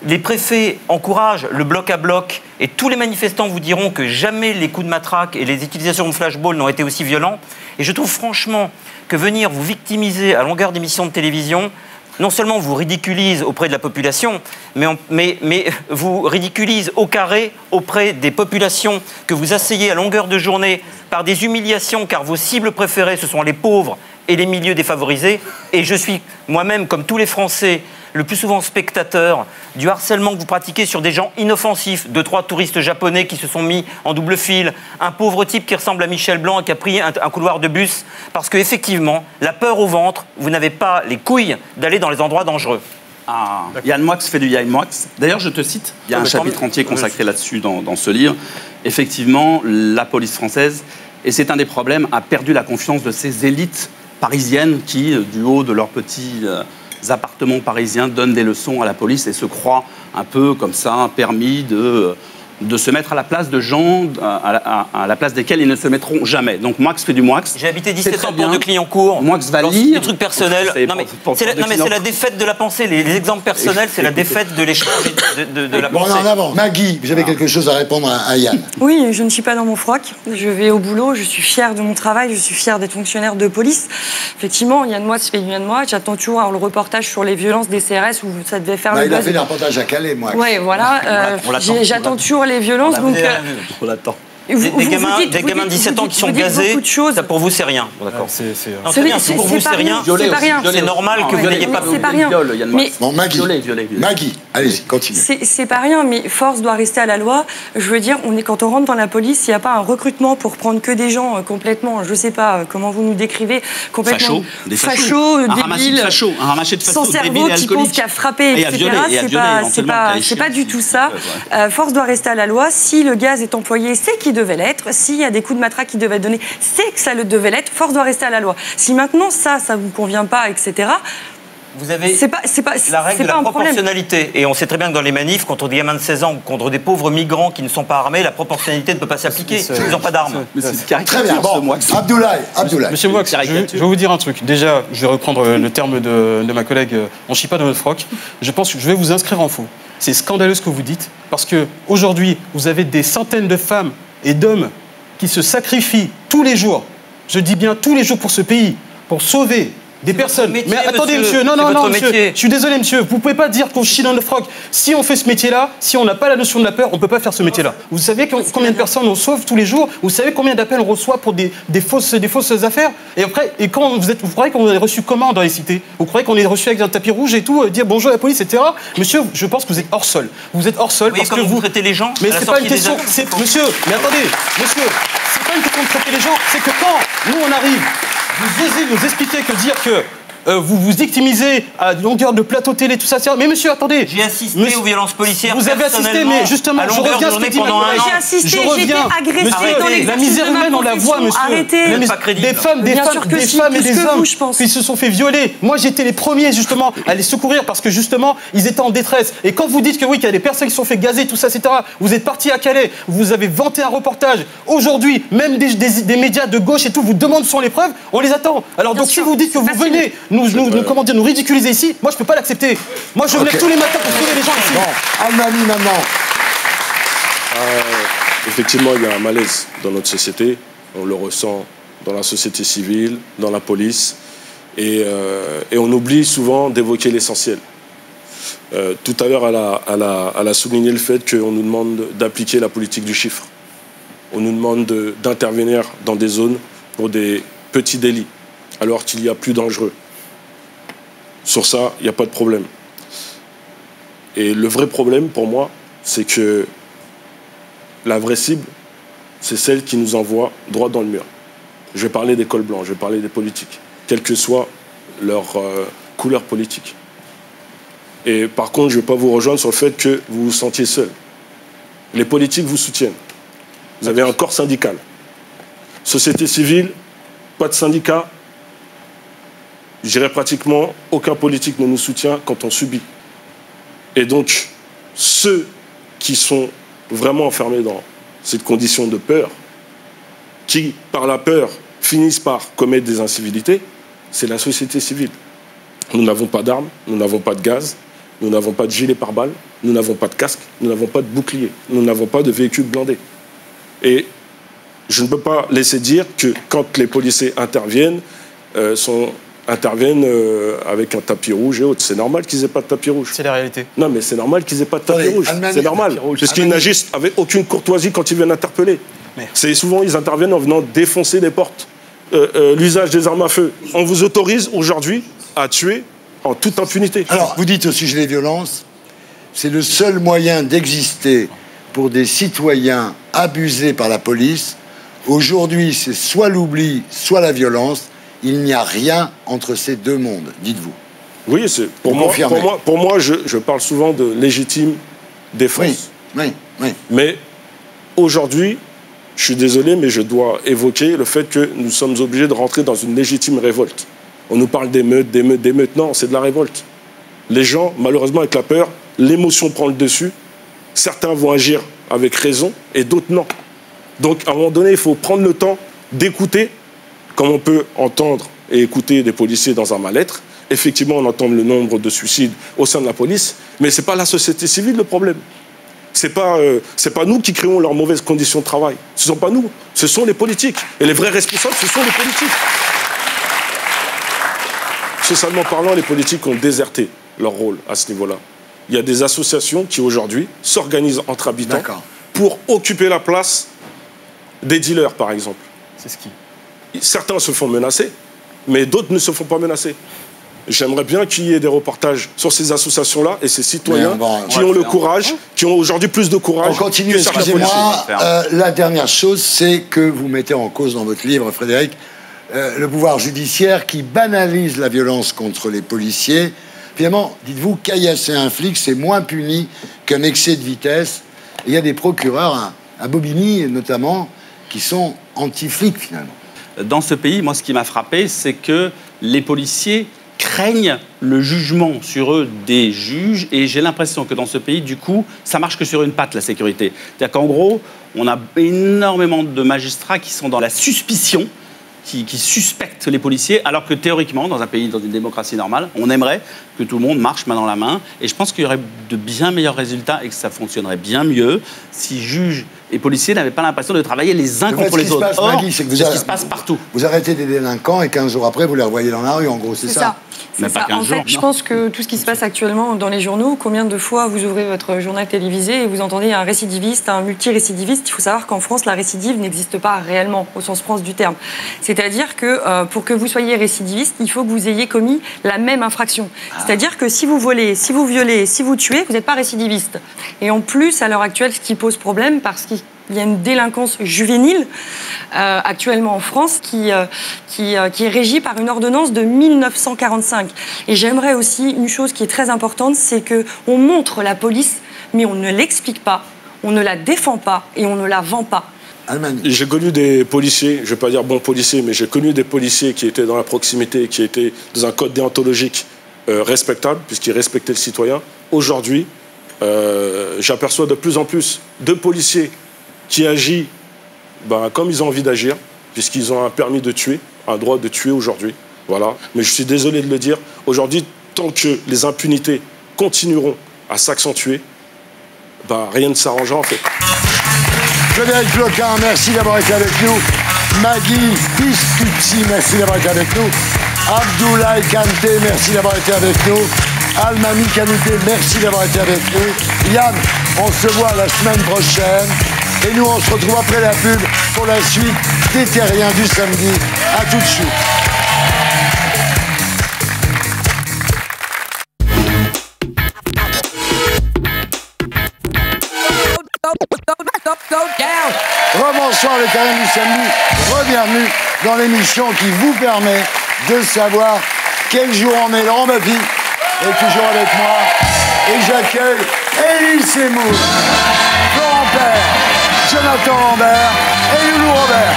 [SPEAKER 4] Les préfets encouragent le bloc à bloc et tous les manifestants vous diront que jamais les coups de matraque et les utilisations de flashball n'ont été aussi violents. Et je trouve franchement que venir vous victimiser à longueur d'émissions de télévision, non seulement vous ridiculise auprès de la population, mais vous ridiculise au carré auprès des populations que vous asseyez à longueur de journée par des humiliations, car vos cibles préférées, ce sont les pauvres et les milieux défavorisés. Et je suis moi-même, comme tous les Français, le plus souvent spectateur du harcèlement que vous pratiquez sur des gens inoffensifs, 2-3 touristes japonais qui se sont mis en double file, un pauvre type qui ressemble à Michel Blanc et qui a pris un couloir de bus, parce qu'effectivement, la peur au ventre, vous n'avez pas les couilles d'aller dans les endroits dangereux.
[SPEAKER 5] Ah, Yann Moix fait du Yann Moix. D'ailleurs, je te cite, il y a un chapitre entier consacré là-dessus dans ce livre. Effectivement, la police française, et c'est un des problèmes, a perdu la confiance de ces élites parisiennes qui, du haut de leurs petits appartements parisiens, donnent des leçons à la police et se croient un peu comme ça, permis de de se mettre à la place de gens à la place desquels ils ne se mettront jamais. Donc Moix fait du Moix.
[SPEAKER 4] J'ai habité 17 ans pour de Clignancourt.
[SPEAKER 5] Moix va lire.
[SPEAKER 4] Des trucs personnels. Non mais c'est la défaite de la pensée. Les exemples personnels, c'est la défaite de l'échange de la pensée.
[SPEAKER 1] Bon, en avant. Maggie, vous avez quelque chose à répondre à Yann?
[SPEAKER 9] Oui, je ne suis pas dans mon froc. Je vais au boulot, je suis fière de mon travail, je suis fière d'être fonctionnaire de police. Effectivement, Yann Moix fait Yann Moix. J'attends toujours le reportage sur les violences des CRS où ça devait faire le
[SPEAKER 1] Il a
[SPEAKER 9] buzz.
[SPEAKER 1] fait des reportages à Calais, moi.
[SPEAKER 9] Oui, voilà. J'attends toujours les violences. Donc,
[SPEAKER 5] on l'attend.
[SPEAKER 4] Des gamins de 17 ans qui sont gazés, ça pour vous c'est rien. D'accord. C'est rien, pour vous c'est rien.
[SPEAKER 9] C'est pas rien.
[SPEAKER 4] C'est normal que vous n'ayez pas
[SPEAKER 9] c'est pas rien.
[SPEAKER 1] Bon, Maggie, allez-y, continue.
[SPEAKER 9] C'est pas rien, mais force doit rester à la loi. Je veux dire, quand on rentre dans la police, il n'y a pas un recrutement pour prendre que des gens complètement, je sais pas comment vous nous décrivez, complètement fachos, débiles,
[SPEAKER 5] un ramassé de fachos,
[SPEAKER 9] sans cerveau, qui pense qu'à frapper, etc. C'est pas du tout ça. Force doit rester à la loi. Si le gaz est employé, c'est qu'il devait l'être. S'il y a des coups de matraque qui devaient être donnés, c'est que ça le devait l'être. Force doit rester à la loi. Si maintenant ça vous convient pas, etc.
[SPEAKER 4] Vous avez la règle de la proportionnalité. Et on sait très bien que dans les manifs, contre des gamins de 16 ans ou contre des pauvres migrants qui ne sont pas armés, la proportionnalité ne peut pas s'appliquer. Ils n'ont pas d'armes.
[SPEAKER 1] Très bien. Bon, Abdoulaye.
[SPEAKER 10] Monsieur Moix, je vais vous dire un truc. Déjà, je vais reprendre le terme de ma collègue, on ne chie pas dans notre froc. Je pense que je vais vous inscrire en faux. C'est scandaleux ce que vous dites, parce qu'aujourd'hui, vous avez des centaines de femmes et d'hommes qui se sacrifient tous les jours, je dis bien tous les jours pour ce pays, pour sauver des personnes.
[SPEAKER 4] Métier,
[SPEAKER 10] mais attendez, monsieur, non, monsieur, je suis désolé, monsieur, vous pouvez pas dire qu'on chie dans le froc. Si on fait ce métier-là, si on n'a pas la notion de la peur, on peut pas faire ce métier-là. Vous savez combien de personnes on sauve tous les jours? Vous savez combien d'appels on reçoit pour des fausses affaires? Et après, quand vous croyez qu'on est reçu comment dans les cités? Vous croyez qu'on est reçu avec un tapis rouge et tout, dire bonjour à la police, etc. Monsieur, je pense que vous êtes hors sol. Vous êtes hors sol parce que vous
[SPEAKER 4] traitez les gens.
[SPEAKER 10] Mais c'est pas une question. Monsieur, mais attendez, monsieur, c'est pas une question de traiter les gens. C'est que quand nous on arrive, vous osez nous expliquer que dire que vous vous victimisez à longueur de plateau télé, tout ça, etc. Mais monsieur, attendez.
[SPEAKER 4] J'ai assisté aux violences policières.
[SPEAKER 10] Vous avez assisté, mais justement, je reviens à ce que dit
[SPEAKER 4] pendant un an.
[SPEAKER 9] J'ai assisté, j'ai été agressée dans l'exercice
[SPEAKER 10] la misère humaine, on la voit, monsieur.
[SPEAKER 9] Arrêtez.
[SPEAKER 10] Des femmes et des hommes qui se sont fait violer. Moi, j'étais les premiers, justement, à les secourir parce que, justement, ils étaient en détresse. Et quand vous dites que oui, qu'il y a des personnes qui se sont fait gazer, tout ça, etc., vous êtes partis à Calais, vous avez vanté un reportage. Aujourd'hui, même des médias de gauche et tout vous demandent sur les preuves, on les attend. Alors, donc, si vous dites que vous venez nous ridiculiser ici, moi je peux pas l'accepter. Moi je me lève tous les matins pour sauver les gens ici.
[SPEAKER 1] Bon, Almami maintenant.
[SPEAKER 11] Effectivement, il y a un malaise dans notre société. On le ressent dans la société civile, dans la police. Et on oublie souvent d'évoquer l'essentiel. Tout à l'heure, elle a souligné le fait qu'on nous demande d'appliquer la politique du chiffre. On nous demande d'intervenir dans des zones pour des petits délits, alors qu'il y a plus dangereux. Sur ça, il n'y a pas de problème. Et le vrai problème, pour moi, c'est que la vraie cible, c'est celle qui nous envoie droit dans le mur. Je vais parler des cols blancs, je vais parler des politiques, quelle que soit leur couleur politique. Et par contre, je ne vais pas vous rejoindre sur le fait que vous vous sentiez seul. Les politiques vous soutiennent. Vous avez un corps syndical. Société civile, pas de syndicat. Je dirais pratiquement aucun politique ne nous soutient quand on subit. Et donc, ceux qui sont vraiment enfermés dans cette condition de peur, qui, par la peur, finissent par commettre des incivilités, c'est la société civile. Nous n'avons pas d'armes, nous n'avons pas de gaz, nous n'avons pas de gilet pare-balles, nous n'avons pas de casque, nous n'avons pas de bouclier, nous n'avons pas de véhicules blindés. Et je ne peux pas laisser dire que quand les policiers interviennent, interviennent avec un tapis rouge et autres. C'est normal qu'ils n'aient pas de tapis rouge.
[SPEAKER 10] C'est la réalité.
[SPEAKER 11] Non, mais c'est normal qu'ils n'aient pas de tapis rouge. C'est normal. Parce qu'ils n'agissent avec aucune courtoisie quand ils viennent interpeller. C'est souvent, ils interviennent en venant défoncer des portes. L'usage des armes à feu. On vous autorise aujourd'hui à tuer en toute impunité.
[SPEAKER 1] Alors, vous dites au sujet des violences, c'est le seul moyen d'exister pour des citoyens abusés par la police. Aujourd'hui, c'est soit l'oubli, soit la violence. Il n'y a rien entre ces deux mondes, dites-vous.
[SPEAKER 11] Oui, pour moi, je parle souvent de légitime défense.
[SPEAKER 1] Oui.
[SPEAKER 11] Mais aujourd'hui, je suis désolé, mais je dois évoquer le fait que nous sommes obligés de rentrer dans une légitime révolte. On nous parle d'émeutes. Non, c'est de la révolte. Les gens, malheureusement, avec la peur, l'émotion prend le dessus. Certains vont agir avec raison et d'autres non. Donc, à un moment donné, il faut prendre le temps d'écouter, comme on peut entendre et écouter des policiers dans un mal-être. Effectivement, on entend le nombre de suicides au sein de la police, mais ce n'est pas la société civile le problème. Ce n'est pas nous qui créons leurs mauvaises conditions de travail. Ce ne sont pas nous, ce sont les politiques. Et les vrais responsables, ce sont les politiques. Socialement parlant, les politiques ont déserté leur rôle à ce niveau-là. Il y a des associations qui, aujourd'hui, s'organisent entre habitants pour occuper la place des dealers, par exemple.
[SPEAKER 10] C'est ce qui...
[SPEAKER 11] Certains se font menacer, mais d'autres ne se font pas menacer. J'aimerais bien qu'il y ait des reportages sur ces associations-là et ces citoyens qui ont le courage, qui ont aujourd'hui plus de courage.
[SPEAKER 1] On continue, excusez-moi. La dernière chose, c'est que vous mettez en cause dans votre livre, Frédéric, le pouvoir judiciaire qui banalise la violence contre les policiers. Finalement, dites-vous, caillasser un flic, c'est moins puni qu'un excès de vitesse. Et il y a des procureurs, à Bobigny notamment, qui sont anti-flics finalement.
[SPEAKER 5] Dans ce pays, moi, ce qui m'a frappé, c'est que les policiers craignent le jugement sur eux des juges, et j'ai l'impression que dans ce pays, du coup, ça marche que sur une patte, la sécurité. C'est-à-dire qu'en gros, on a énormément de magistrats qui sont dans la suspicion, qui suspectent les policiers, alors que théoriquement, dans un pays, dans une démocratie normale, on aimerait que tout le monde marche main dans la main. Et je pense qu'il y aurait de bien meilleurs résultats et que ça fonctionnerait bien mieux si juges et policiers n'avaient pas l'impression de travailler les uns contre les autres. Or, c'est ce qui se passe partout.
[SPEAKER 1] Vous arrêtez des délinquants et 15 jours après, vous les revoyez dans la rue, en gros, c'est ça.
[SPEAKER 9] C'est ça. En fait, je pense que tout ce qui se passe actuellement dans les journaux, combien de fois vous ouvrez votre journal télévisé et vous entendez un récidiviste, un multirécidiviste, il faut savoir qu'en France, la récidive n'existe pas réellement, au sens propre du terme. C'est-à-dire que pour que vous soyez récidiviste, il faut que vous ayez commis la même infraction. C'est-à-dire que si vous volez, si vous violez, si vous tuez, vous n'êtes pas récidiviste. Et en plus, à l'heure actuelle, ce qui pose problème, parce qu'il y a une délinquance juvénile actuellement en France qui est régie par une ordonnance de 1945. Et j'aimerais aussi une chose qui est très importante, c'est qu'on montre la police, mais on ne l'explique pas, on ne la défend pas et on ne la vend pas.
[SPEAKER 11] J'ai connu des policiers, je ne vais pas dire bons policiers, mais j'ai connu des policiers qui étaient dans la proximité, qui étaient dans un code déontologique respectable, puisqu'ils respectaient le citoyen. Aujourd'hui, j'aperçois de plus en plus de policiers qui agissent comme ils ont envie d'agir, puisqu'ils ont un permis de tuer, un droit de tuer aujourd'hui. Voilà. Mais je suis désolé de le dire, aujourd'hui, tant que les impunités continueront à s'accentuer, rien ne s'arrangera en fait.
[SPEAKER 1] Frédéric Floquin, merci d'avoir été avec nous. Maggie Piscuzzi, merci d'avoir été avec nous. Abdoulaye Kanté, merci d'avoir été avec nous. Almami Kanouté, merci d'avoir été avec nous. Yann, on se voit la semaine prochaine. Et nous, on se retrouve après la pub pour la suite des Terriens du samedi. À tout de suite. Rebonsoir les Terriens du samedi. Re-bienvenue dans l'émission qui vous permet de savoir quel jour on est. Laurent Baffy est toujours avec moi. Et j'accueille Elie Semour, Florent Père, Jonathan Lambert et Loulou Robert.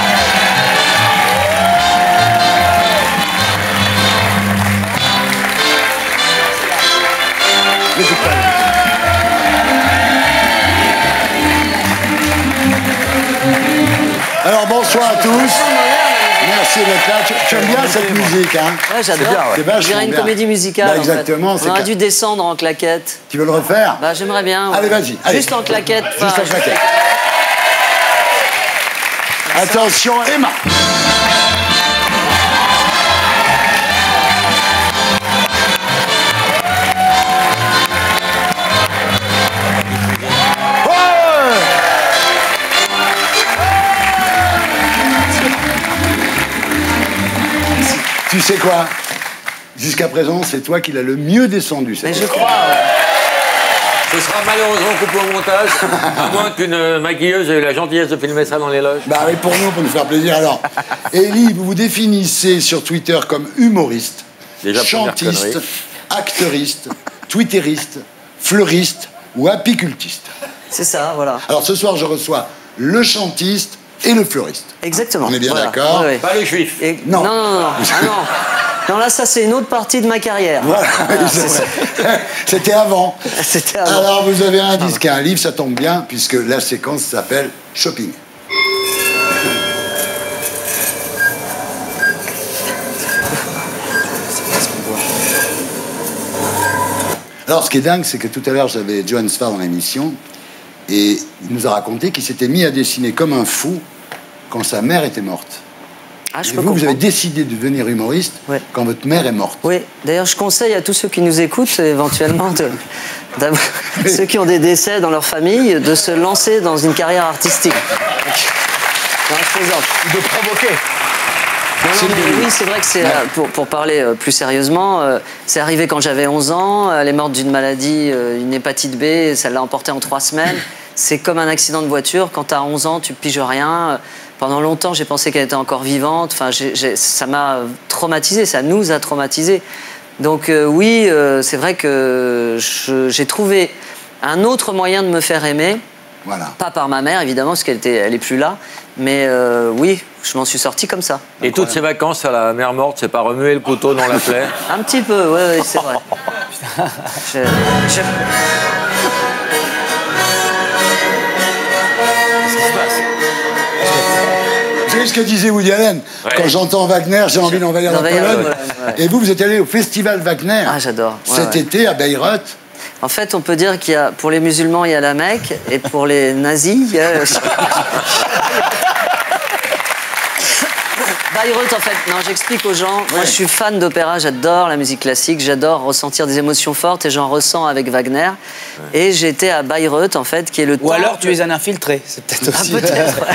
[SPEAKER 1] Alors bonsoir à tous. Merci d'être là. Tu aimes bien cette musique, hein?
[SPEAKER 12] Ouais, j'adore. On dirait une comédie musicale.
[SPEAKER 1] Exactement.
[SPEAKER 12] En fait. On aurait dû descendre en claquette.
[SPEAKER 1] Tu veux le refaire?
[SPEAKER 12] J'aimerais bien. Ouais.
[SPEAKER 1] Allez, vas-y.
[SPEAKER 12] Juste en claquette.
[SPEAKER 1] Juste en claquette. Attention, Emma. Tu sais quoi? Jusqu'à présent, c'est toi qui l'as le mieux descendu.
[SPEAKER 12] Mais je crois.
[SPEAKER 2] Ce sera malheureusement coupé au montage, à moins qu'une maquilleuse ait eu la gentillesse de filmer ça dans les loges.
[SPEAKER 1] Oui, pour nous faire plaisir. Alors, Elie, vous vous définissez sur Twitter comme humoriste, chantiste, acteuriste, twitteriste, fleuriste ou apicultiste.
[SPEAKER 12] C'est ça, voilà.
[SPEAKER 1] Alors ce soir, je reçois le chantiste et le fleuriste.
[SPEAKER 12] Exactement.
[SPEAKER 1] On est bien d'accord?
[SPEAKER 12] Oui.
[SPEAKER 2] Pas les juifs.
[SPEAKER 12] Non. Ah non. Non, là, ça, c'est une autre partie de ma carrière.
[SPEAKER 1] Voilà, c'était avant.
[SPEAKER 12] C'était avant.
[SPEAKER 1] Alors, vous avez un disque et un livre, ça tombe bien, puisque la séquence s'appelle Shopping. Alors, ce qui est dingue, c'est que tout à l'heure, j'avais Johan Sfar dans l'émission, et il nous a raconté qu'il s'était mis à dessiner comme un fou quand sa mère était morte.
[SPEAKER 12] Ah, je
[SPEAKER 1] Et
[SPEAKER 12] peux
[SPEAKER 1] vous avez
[SPEAKER 12] comprendre.
[SPEAKER 1] décidé de devenir humoriste quand votre mère est morte.
[SPEAKER 12] Oui, d'ailleurs, je conseille à tous ceux qui nous écoutent, éventuellement, ceux qui ont des décès dans leur famille, de se lancer dans une carrière artistique. Non, je plaisante.
[SPEAKER 13] De provoquer.
[SPEAKER 12] Non, mais oui, c'est vrai que c'est, pour parler plus sérieusement, c'est arrivé quand j'avais 11 ans, elle est morte d'une maladie, une hépatite B, ça l'a emportée en 3 semaines. C'est comme un accident de voiture, quand t'as 11 ans, tu piges rien. Pendant longtemps, j'ai pensé qu'elle était encore vivante, enfin, ça m'a traumatisé, ça nous a traumatisés. Donc oui, c'est vrai que j'ai trouvé un autre moyen de me faire aimer.
[SPEAKER 1] Voilà.
[SPEAKER 12] Pas par ma mère, évidemment, parce qu'elle est plus là. Mais oui, je m'en suis sorti comme ça.
[SPEAKER 2] Et toutes ces vacances à la mer morte, c'est pas remuer le couteau dans la plaie?
[SPEAKER 12] Un petit peu, oui, c'est vrai.
[SPEAKER 1] Vous savez ce que disait Woody Allen? Quand j'entends Wagner, j'ai envie d'envahir la Pologne. Et vous êtes allé au Festival Wagner
[SPEAKER 12] j'adore.
[SPEAKER 1] cet été à Bayreuth.
[SPEAKER 12] En fait, on peut dire qu'il y a, pour les musulmans, il y a la Mecque, et pour les nazis, il y a... Bayreuth, en fait, non, j'explique aux gens. Moi, je suis fan d'opéra, j'adore la musique classique, j'adore ressentir des émotions fortes, et j'en ressens avec Wagner. Et j'étais à Bayreuth, en fait, qui est le
[SPEAKER 13] Ou alors tu es un infiltré, c'est peut-être aussi...
[SPEAKER 12] peut-être.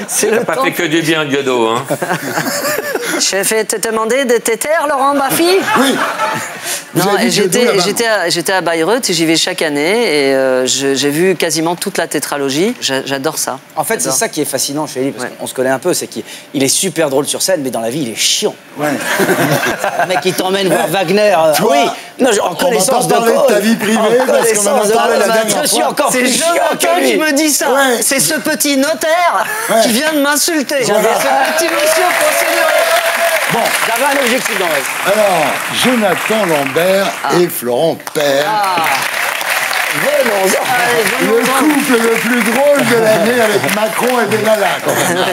[SPEAKER 12] C'est
[SPEAKER 2] T'as pas fait que du bien, Diodo, hein?
[SPEAKER 12] Je vais te demander de te taire, Laurent Baffy?
[SPEAKER 1] Oui.
[SPEAKER 12] Non, j'étais à Bayreuth et j'y vais chaque année et j'ai vu quasiment toute la tétralogie. J'adore ça.
[SPEAKER 13] En fait, c'est ça qui est fascinant chez lui, parce qu'on se connaît un peu, c'est qu'il est super drôle sur scène, mais dans la vie, il est chiant.
[SPEAKER 1] Ouais.
[SPEAKER 13] Le mec, il t'emmène voir Wagner.
[SPEAKER 1] Toi,
[SPEAKER 13] oui, non, en connaissance de cause.
[SPEAKER 1] On va pas parler de ta vie privée, parce qu'on en a parlé la dernière fois.
[SPEAKER 13] Je suis encore plus chiant
[SPEAKER 12] Jonathan
[SPEAKER 13] que lui.
[SPEAKER 12] qui me dit ça.
[SPEAKER 1] Ouais.
[SPEAKER 12] C'est ce petit notaire qui vient de m'insulter.
[SPEAKER 1] Voilà.
[SPEAKER 12] Ce petit monsieur procédurier.
[SPEAKER 1] Bon,
[SPEAKER 13] j'avais un objectif dans la vie.
[SPEAKER 1] Alors, Jonathan Lambert et Florent Père.
[SPEAKER 12] Venons-en.
[SPEAKER 1] Le couple le plus drôle de l'année avec Macron et Benalla, quand même.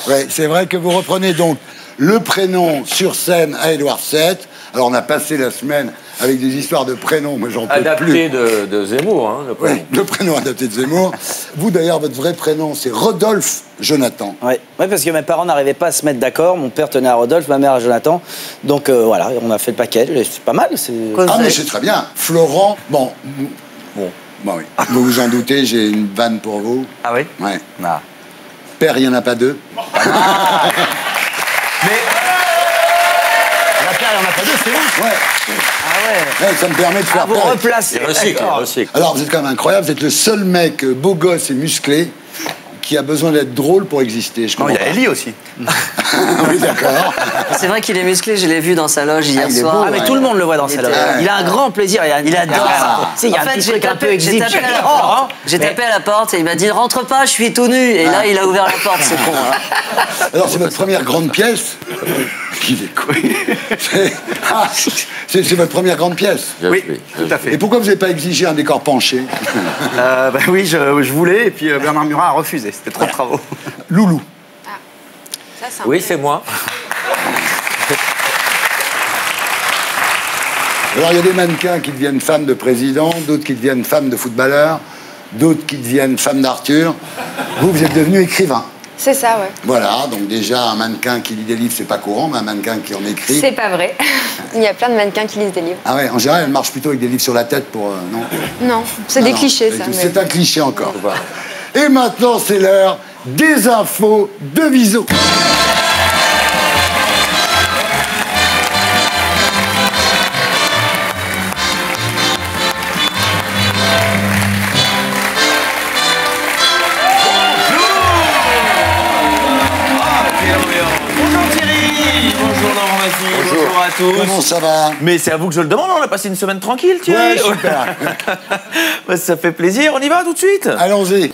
[SPEAKER 1] Ouais, c'est vrai que vous reprenez donc le prénom sur scène à Édouard VII. Alors, on a passé la semaine avec des histoires de prénoms, mais j'en peux plus.
[SPEAKER 2] Adapté de Zemmour, hein, le prénom.
[SPEAKER 1] Oui, le prénom adapté de Zemmour. Vous, d'ailleurs, votre vrai prénom, c'est Rodolphe Jonathan.
[SPEAKER 13] Oui, parce que mes parents n'arrivaient pas à se mettre d'accord. Mon père tenait à Rodolphe, ma mère à Jonathan. Donc voilà, on a fait le paquet. C'est pas mal.
[SPEAKER 1] Ah, mais c'est très bien. Florent, bon, oui. Vous vous en doutez, j'ai une vanne pour vous.
[SPEAKER 13] Ah oui?
[SPEAKER 1] Ouais.
[SPEAKER 13] Ah.
[SPEAKER 1] Père, il n'y en a pas deux.
[SPEAKER 13] Mais... La Père, il n'y en a pas deux, c'est bon.
[SPEAKER 1] Ouais.
[SPEAKER 12] Ah ouais.
[SPEAKER 1] Ouais, ça me permet de faire
[SPEAKER 13] vous replacez.
[SPEAKER 2] Il recycle.
[SPEAKER 1] Alors, vous êtes quand même incroyable. Vous êtes le seul mec beau gosse et musclé qui a besoin d'être drôle pour exister. Je comprends.
[SPEAKER 13] Il y a Ellie aussi.
[SPEAKER 1] Oui, d'accord.
[SPEAKER 12] C'est vrai qu'il est musclé, je l'ai vu dans sa loge hier
[SPEAKER 1] il est
[SPEAKER 12] soir.
[SPEAKER 1] beau,
[SPEAKER 13] Ah, mais tout le monde le voit dans sa loge. Il a un grand plaisir. Il adore ça. Tu sais, il y a un petit truc un peu exhibe.
[SPEAKER 12] J'ai tapé à la porte et il m'a dit rentre pas, je suis tout nu. Et là, il a ouvert la porte, c'est con. Hein.
[SPEAKER 1] Alors, c'est votre première grande pièce. Il est con. C'est votre première grande pièce.
[SPEAKER 13] Oui, tout à fait.
[SPEAKER 1] Et pourquoi vous n'avez pas exigé un décor penché?
[SPEAKER 13] Oui, je voulais, et puis Bernard Murat a refusé. C'était trop de travaux.
[SPEAKER 1] Loulou.
[SPEAKER 2] Oui, c'est moi.
[SPEAKER 1] Alors, il y a des mannequins qui deviennent femmes de président, d'autres qui deviennent femmes de footballeurs, d'autres qui deviennent femmes d'Arthur. Vous êtes devenu écrivain.
[SPEAKER 14] C'est ça, ouais.
[SPEAKER 1] Voilà, donc déjà, un mannequin qui lit des livres, c'est pas courant, mais un mannequin qui en écrit...
[SPEAKER 14] C'est pas vrai. Il y a plein de mannequins qui lisent des livres.
[SPEAKER 1] Ah ouais, en général, elle marche plutôt avec des livres sur la tête pour... non,
[SPEAKER 14] Non, c'est des clichés, ça.
[SPEAKER 1] C'est un cliché encore. Et maintenant, c'est l'heure des infos de Viso.
[SPEAKER 15] Bonjour à tous.
[SPEAKER 1] Comment ça va?
[SPEAKER 15] Mais c'est à vous que je le demande, on a passé une semaine tranquille, tu
[SPEAKER 1] Ouais, super.
[SPEAKER 15] Bah, ça fait plaisir, on y va tout de suite.
[SPEAKER 1] Allons-y.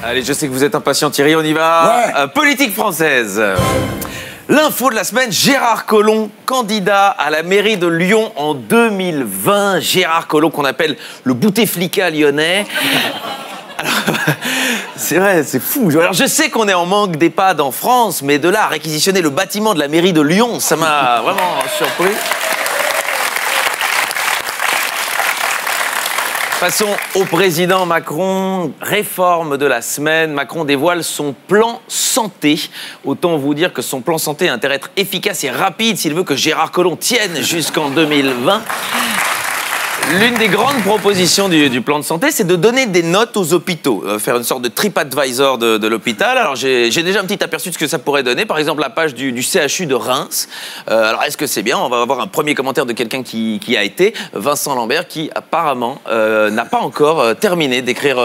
[SPEAKER 15] Allez, je sais que vous êtes impatient, Thierry, on y va. Politique française. L'info de la semaine, Gérard Collomb, candidat à la mairie de Lyon en 2020. Gérard Collomb, qu'on appelle le Bouteflika lyonnais. Alors, c'est vrai, c'est fou. Alors, je sais qu'on est en manque d'EHPAD en France, mais de là à réquisitionner le bâtiment de la mairie de Lyon, ça m'a vraiment surpris. Passons au président Macron. Réforme de la semaine. Macron dévoile son plan santé. Autant vous dire que son plan santé a intérêt à être efficace et rapide s'il veut que Gérard Collomb tienne jusqu'en 2020. L'une des grandes propositions du plan de santé, c'est de donner des notes aux hôpitaux, faire une sorte de TripAdvisor de l'hôpital. Alors j'ai déjà un petit aperçu de ce que ça pourrait donner, par exemple la page du CHU de Reims. Alors est-ce que c'est bien? On va avoir un premier commentaire de quelqu'un qui a été, Vincent Lambert, qui apparemment n'a pas encore terminé d'écrire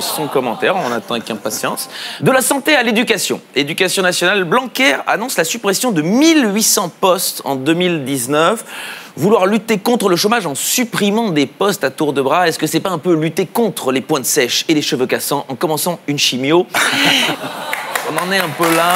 [SPEAKER 15] son commentaire. On attend avec impatience. De la santé à l'éducation. Éducation nationale, Blanquer annonce la suppression de 1800 postes en 2019. Vouloir lutter contre le chômage en supprimant des postes à tour de bras, est-ce que c'est pas un peu lutter contre les pointes sèches et les cheveux cassants en commençant une chimio? On en est un peu là.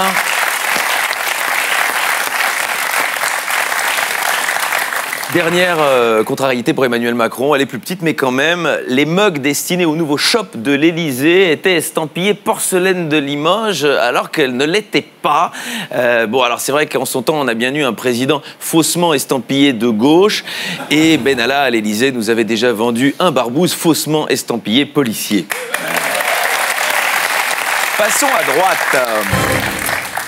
[SPEAKER 15] Dernière contrariété pour Emmanuel Macron, elle est plus petite mais quand même, les mugs destinés au nouveau shop de l'Élysée étaient estampillés porcelaine de Limoges alors qu'elles ne l'étaient pas. Bon alors c'est vrai qu'en son temps on a bien eu un président faussement estampillé de gauche et Benalla à l'Élysée nous avait déjà vendu un barbouze faussement estampillé policier. Passons à droite.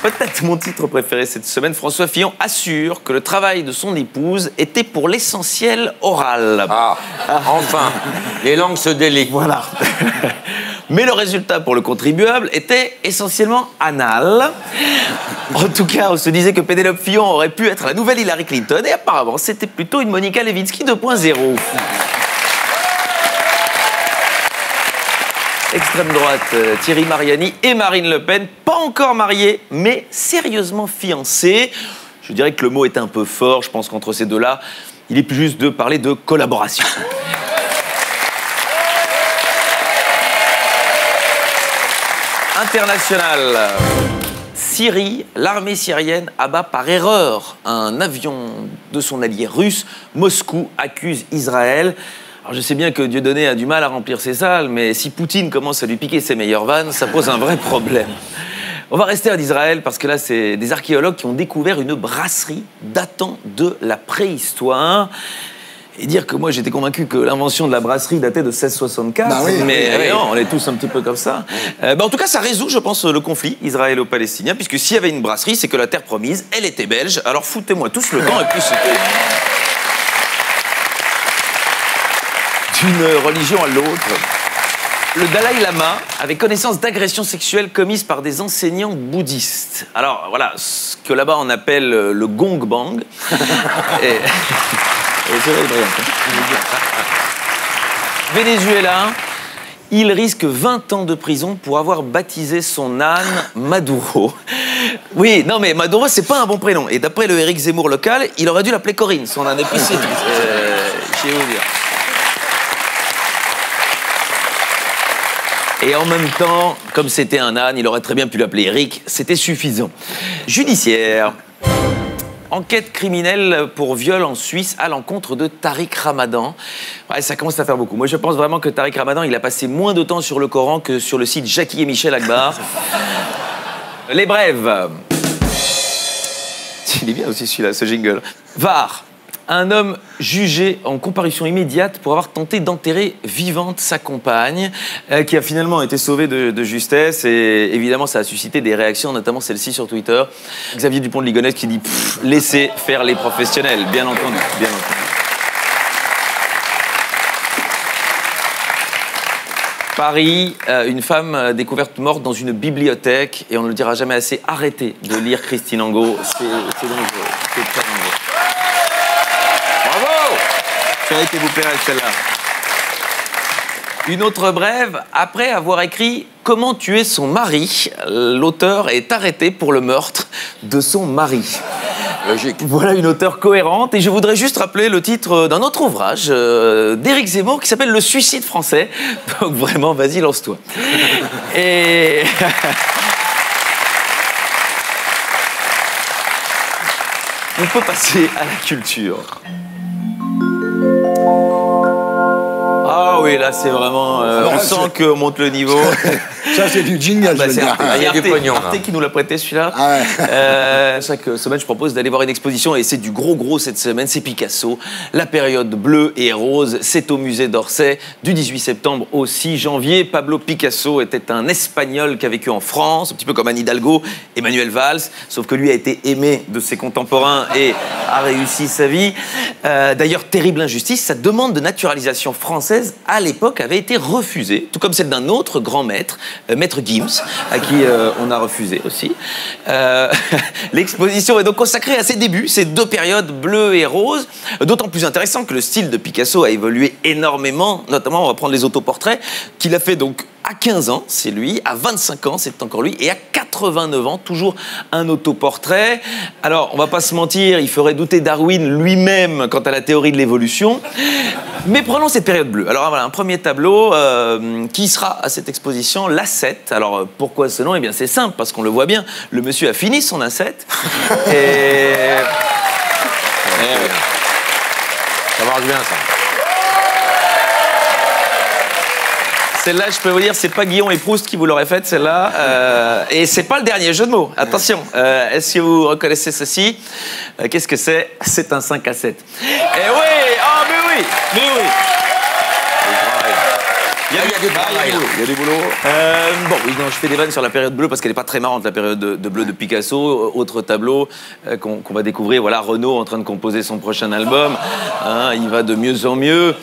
[SPEAKER 15] Peut-être mon titre préféré cette semaine, François Fillon assure que le travail de son épouse était pour l'essentiel oral.
[SPEAKER 2] Ah, enfin, les langues se délient.
[SPEAKER 15] Voilà. Mais le résultat pour le contribuable était essentiellement anal. En tout cas, on se disait que Pénélope Fillon aurait pu être la nouvelle Hillary Clinton et apparemment, c'était plutôt une Monica Lewinsky 2.0. Extrême droite, Thierry Mariani et Marine Le Pen, pas encore mariés, mais sérieusement fiancés. Je dirais que le mot est un peu fort, je pense qu'entre ces deux-là, il est plus juste de parler de collaboration. International. Syrie, l'armée syrienne abat par erreur un avion de son allié russe. Moscou accuse Israël. Alors je sais bien que Dieudonné a du mal à remplir ses salles, mais si Poutine commence à lui piquer ses meilleures vannes, ça pose un vrai problème. On va rester en Israël parce que là, c'est des archéologues qui ont découvert une brasserie datant de la préhistoire. Et dire que moi, j'étais convaincu que l'invention de la brasserie datait de 1664, bah oui, mais non, on est tous un petit peu comme ça. En tout cas, ça résout, je pense, le conflit israélo-palestinien, puisque s'il y avait une brasserie, c'est que la terre promise, elle était belge. Alors foutez-moi tous le camp et puis c'était... D'une religion à l'autre. Le Dalai Lama avait connaissance d'agressions sexuelles commises par des enseignants bouddhistes. Alors voilà, ce que là-bas on appelle le gong bang. Venezuela, il risque 20 ans de prison pour avoir baptisé son âne Maduro. Oui, non mais Maduro c'est pas un bon prénom. Et d'après le Éric Zemmour local, il aurait dû l'appeler Corinne, son âne épicé. Je vais vous dire. Et en même temps, comme c'était un âne, il aurait très bien pu l'appeler Eric, c'était suffisant. Judiciaire. Enquête criminelle pour viol en Suisse à l'encontre de Tariq Ramadan. Ouais, ça commence à faire beaucoup. Moi, je pense vraiment que Tariq Ramadan, il a passé moins de temps sur le Coran que sur le site Jackie et Michel Akbar. Les brèves. Il est bien aussi celui-là, ce jingle. Var. Un homme jugé en comparution immédiate pour avoir tenté d'enterrer vivante sa compagne, qui a finalement été sauvée de justesse. Et évidemment, ça a suscité des réactions, notamment celle-ci sur Twitter. Xavier Dupont de Ligonnès qui dit « Laissez faire les professionnels », bien entendu, bien entendu. Paris, une femme découverte morte dans une bibliothèque, et on ne le dira jamais assez, arrêtez de lire Christine Angot, c'est dangereux, c'est très dangereux. Ça aurait été vous plaire celle-là. Une autre brève, après avoir écrit « Comment tuer son mari », l'auteur est arrêté pour le meurtre de son mari.
[SPEAKER 2] Logique.
[SPEAKER 15] Voilà une auteure cohérente. Et je voudrais juste rappeler le titre d'un autre ouvrage d'Éric Zemmour qui s'appelle Le suicide français. Donc vraiment, vas-y, lance-toi. Et... On peut passer à la culture. Ah oui, là, c'est vraiment... on sent qu'on monte le niveau.
[SPEAKER 1] Ça, c'est du jingle, je veux dire.
[SPEAKER 15] Il y a du pognon. Arte qui nous l'a prêté, celui-là.
[SPEAKER 1] Ah ouais.
[SPEAKER 15] Chaque semaine, je propose d'aller voir une exposition, et c'est du gros cette semaine. C'est Picasso. La période bleue et rose, c'est au musée d'Orsay, du 18 septembre au 6 janvier. Pablo Picasso était un Espagnol qui a vécu en France, un petit peu comme Anne Hidalgo, Emmanuel Valls, sauf que lui a été aimé de ses contemporains et a réussi sa vie. D'ailleurs, terrible injustice, sa demande de naturalisation française, à l'époque, avait été refusée, tout comme celle d'un autre grand maître, Maître Gims, à qui on a refusé aussi. L'exposition est donc consacrée à ses débuts, ces deux périodes bleues et roses, d'autant plus intéressant que le style de Picasso a évolué énormément, notamment on va prendre les autoportraits, qu'il a fait donc à 15 ans, c'est lui, à 25 ans, c'est encore lui, et à 89 ans, toujours un autoportrait. Alors, on va pas se mentir, il ferait douter Darwin lui-même quant à la théorie de l'évolution. Mais prenons cette période bleue. Alors voilà, un premier tableau qui sera à cette exposition, l'A7. Alors pourquoi ce nom? Eh bien c'est simple, parce qu'on le voit bien, le monsieur a fini son A7. Et...
[SPEAKER 2] Ça marche bien, ça.
[SPEAKER 15] Celle-là, je peux vous dire, c'est pas Guillaume et Proust qui vous l'auraient faite, celle-là. Et c'est pas le dernier jeu de mots. Attention, est-ce que vous reconnaissez ceci? Qu'est-ce que c'est? C'est un 5 à 7. Et oui! Ah, mais oui! Il y a du boulot. Bon, oui, non, je fais des vannes sur la période bleue parce qu'elle n'est pas très marrante, la période de bleu de Picasso. Autre tableau qu'on va découvrir, voilà, Renaud en train de composer son prochain album. Hein, il va de mieux en mieux.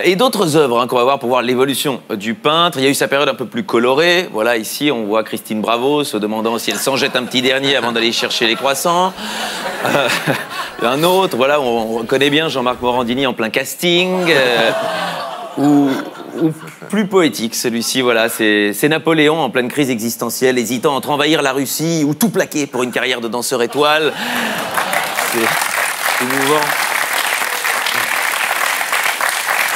[SPEAKER 15] Et d'autres œuvres qu'on va voir pour voir l'évolution du peintre. Il y a eu sa période un peu plus colorée. Voilà, ici, on voit Christine Bravo se demandant si elle s'en jette un petit dernier avant d'aller chercher les croissants. Un autre, voilà, on reconnaît bien Jean-Marc Morandini en plein casting. Ou plus poétique, celui-ci, voilà, c'est Napoléon en pleine crise existentielle, hésitant entre envahir la Russie ou tout plaquer pour une carrière de danseur étoile. C'est émouvant.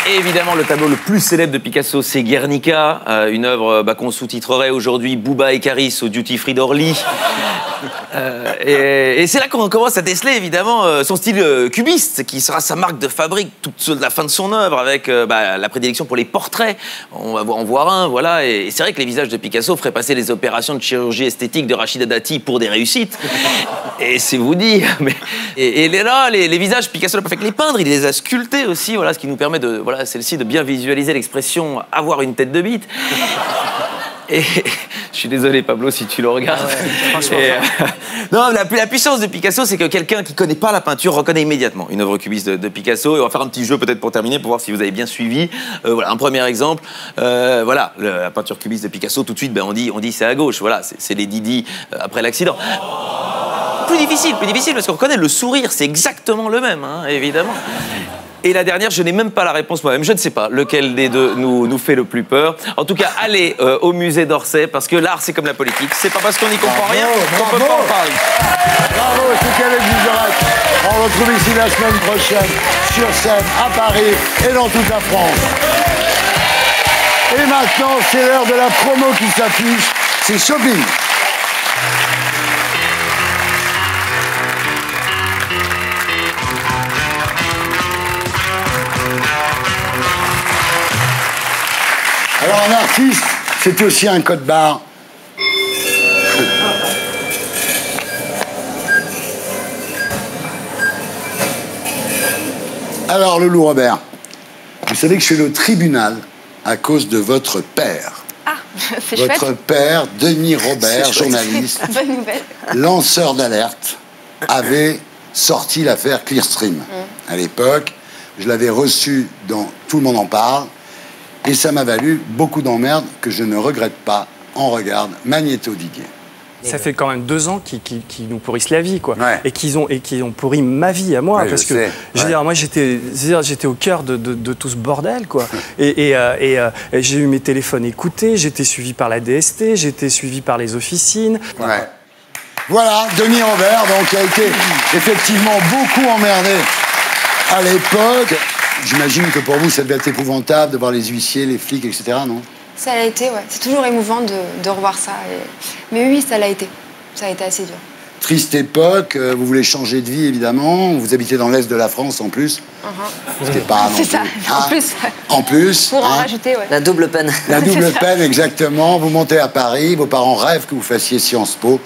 [SPEAKER 15] Et évidemment, le tableau le plus célèbre de Picasso, c'est Guernica, une œuvre qu'on sous-titrerait aujourd'hui Booba et Caris au Duty Free d'Orly. Et c'est là qu'on commence à déceler, évidemment, son style cubiste, qui sera sa marque de fabrique toute la fin de son œuvre, avec la prédilection pour les portraits. On va en voir un, voilà. Et c'est vrai que les visages de Picasso feraient passer les opérations de chirurgie esthétique de Rachida Dati pour des réussites. Et c'est vous dire. Mais... Et là, les visages, Picasso n'a pas fait que les peindre, il les a sculptés aussi, voilà, ce qui nous permet de... Voilà, celle-ci, de bien visualiser l'expression « avoir une tête de bite ». Et je suis désolé, Pablo, si tu le regardes.
[SPEAKER 2] Franchement.
[SPEAKER 15] Non, la puissance de Picasso, c'est que quelqu'un qui ne connaît pas la peinture reconnaît immédiatement une œuvre cubiste de Picasso. Et on va faire un petit jeu peut-être pour terminer, pour voir si vous avez bien suivi. Voilà, un premier exemple. Voilà, la peinture cubiste de Picasso, tout de suite, on dit c'est à gauche. Voilà, c'est les Didi après l'accident. Plus difficile, parce qu'on reconnaît le sourire, c'est exactement le même, hein, évidemment. Et la dernière, je n'ai même pas la réponse moi-même. Je ne sais pas lequel des deux nous fait le plus peur. En tout cas, allez au musée d'Orsay, parce que l'art, c'est comme la politique. C'est pas parce qu'on n'y comprend rien qu'on peut pas en parler.
[SPEAKER 1] Bravo, c'est Calais Guizerac. On retrouve ici la semaine prochaine, sur scène, à Paris et dans toute la France. Et maintenant, c'est l'heure de la promo qui s'affiche. C'est shopping. Alors un artiste, c'est aussi un code barre. Alors Loulou Robert, vous savez que je suis au tribunal à cause de votre père.
[SPEAKER 14] Ah, c'est chouette.
[SPEAKER 1] Votre père, Denis Robert, journaliste,
[SPEAKER 14] Bonne nouvelle.
[SPEAKER 1] lanceur d'alerte, avait sorti l'affaire Clearstream. À l'époque, je l'avais reçu dans Tout le monde en parle. Et ça m'a valu beaucoup d'emmerdes que je ne regrette pas. On regarde Magnéto Didier.
[SPEAKER 16] Ça fait quand même 2 ans qu'ils nous pourrissent la vie, quoi. Ouais. Et qu'ils ont pourri ma vie à moi. Ouais, parce que, je veux dire, moi, j'étais au cœur de tout ce bordel, quoi. Et j'ai eu mes téléphones écoutés, j'étais suivi par la DST, j'étais suivi par les officines.
[SPEAKER 1] Ouais. Voilà, Denis Robert, donc, qui a été effectivement beaucoup emmerdé à l'époque. J'imagine que pour vous, ça devait être épouvantable de voir les huissiers, les flics, etc., non?
[SPEAKER 14] Ça l'a été, ouais. C'est toujours émouvant de revoir ça. Mais oui, ça l'a été. Ça a été assez dur.
[SPEAKER 1] Triste époque, vous voulez changer de vie, évidemment. Vous habitez dans l'Est de la France, en plus. Ce qui n'est pas non
[SPEAKER 14] C'est ça,
[SPEAKER 1] plus,
[SPEAKER 14] en
[SPEAKER 1] hein.
[SPEAKER 14] plus.
[SPEAKER 1] En plus.
[SPEAKER 14] Pour en rajouter, ouais.
[SPEAKER 12] La double peine.
[SPEAKER 1] La double
[SPEAKER 14] C'est ça.
[SPEAKER 1] peine, exactement. Vous montez à Paris, vos parents rêvent que vous fassiez Sciences Po.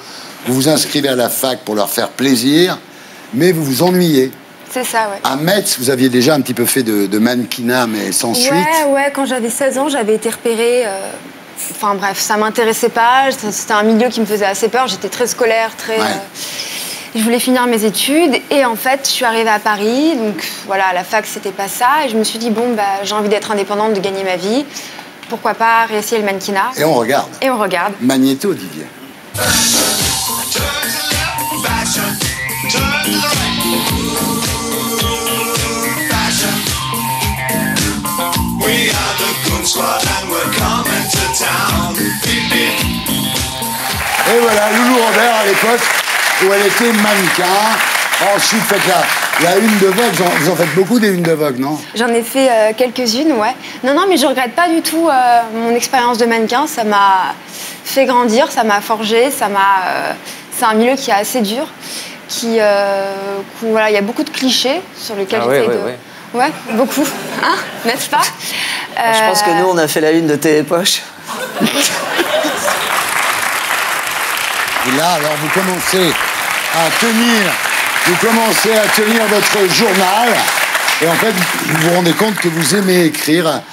[SPEAKER 1] Vous vous inscrivez à la fac pour leur faire plaisir, mais vous vous ennuyez.
[SPEAKER 14] C'est ça, ouais.
[SPEAKER 1] À Metz, vous aviez déjà un petit peu fait de mannequinat, mais sans suite.
[SPEAKER 14] Ouais, quand j'avais 16 ans, j'avais été repérée. Enfin bref, ça m'intéressait pas. C'était un milieu qui me faisait assez peur. J'étais très scolaire, très. Je voulais finir mes études et en fait, je suis arrivée à Paris. Donc voilà, à la fac, c'était pas ça. Et je me suis dit, bon, bah, j'ai envie d'être indépendante, de gagner ma vie. Pourquoi pas réessayer le mannequinat?
[SPEAKER 1] Et on regarde.
[SPEAKER 14] Et on regarde.
[SPEAKER 1] Magnéto, Didier. Et voilà, Loulou Robert à l'époque où elle était mannequin. Ensuite, faites la une de Vogue. Vous en faites beaucoup des unes de Vogue, non?
[SPEAKER 14] J'en ai fait quelques-unes, ouais. Non, mais je regrette pas du tout mon expérience de mannequin. Ça m'a fait grandir, ça m'a forgé, c'est un milieu qui est assez dur, voilà, il y a beaucoup de clichés sur lesquels j'essaie de... Ouais, beaucoup, hein, n'est-ce pas?
[SPEAKER 12] Je pense que nous, on a fait la une de Télépoche.
[SPEAKER 1] Et là, alors, vous commencez à tenir votre journal. Et en fait, vous vous rendez compte que vous aimez écrire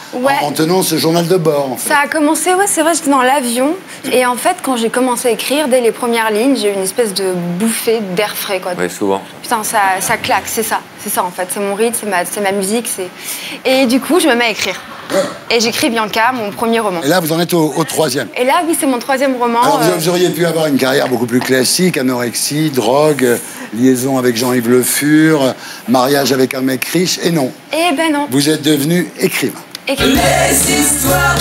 [SPEAKER 1] en tenant ce journal de bord. En fait.
[SPEAKER 14] Ça a commencé, ouais, c'est vrai, j'étais dans l'avion. Et en fait, quand j'ai commencé à écrire, dès les premières lignes, j'ai eu une espèce de bouffée d'air frais, quoi.
[SPEAKER 2] Oui, souvent.
[SPEAKER 14] Putain, ça claque, c'est ça en fait. C'est mon rythme, c'est ma musique. Et du coup, je me mets à écrire. Et j'écris Bianca, mon premier roman.
[SPEAKER 1] Et là, vous en êtes au troisième.
[SPEAKER 14] Et là, oui, c'est mon troisième roman.
[SPEAKER 1] Alors, vous auriez pu avoir une carrière beaucoup plus classique, anorexie, drogue, liaison avec Jean-Yves Le Fur, mariage avec un mec riche, et non.
[SPEAKER 14] Eh ben non.
[SPEAKER 1] Vous êtes devenu écrivain.
[SPEAKER 3] Les histoires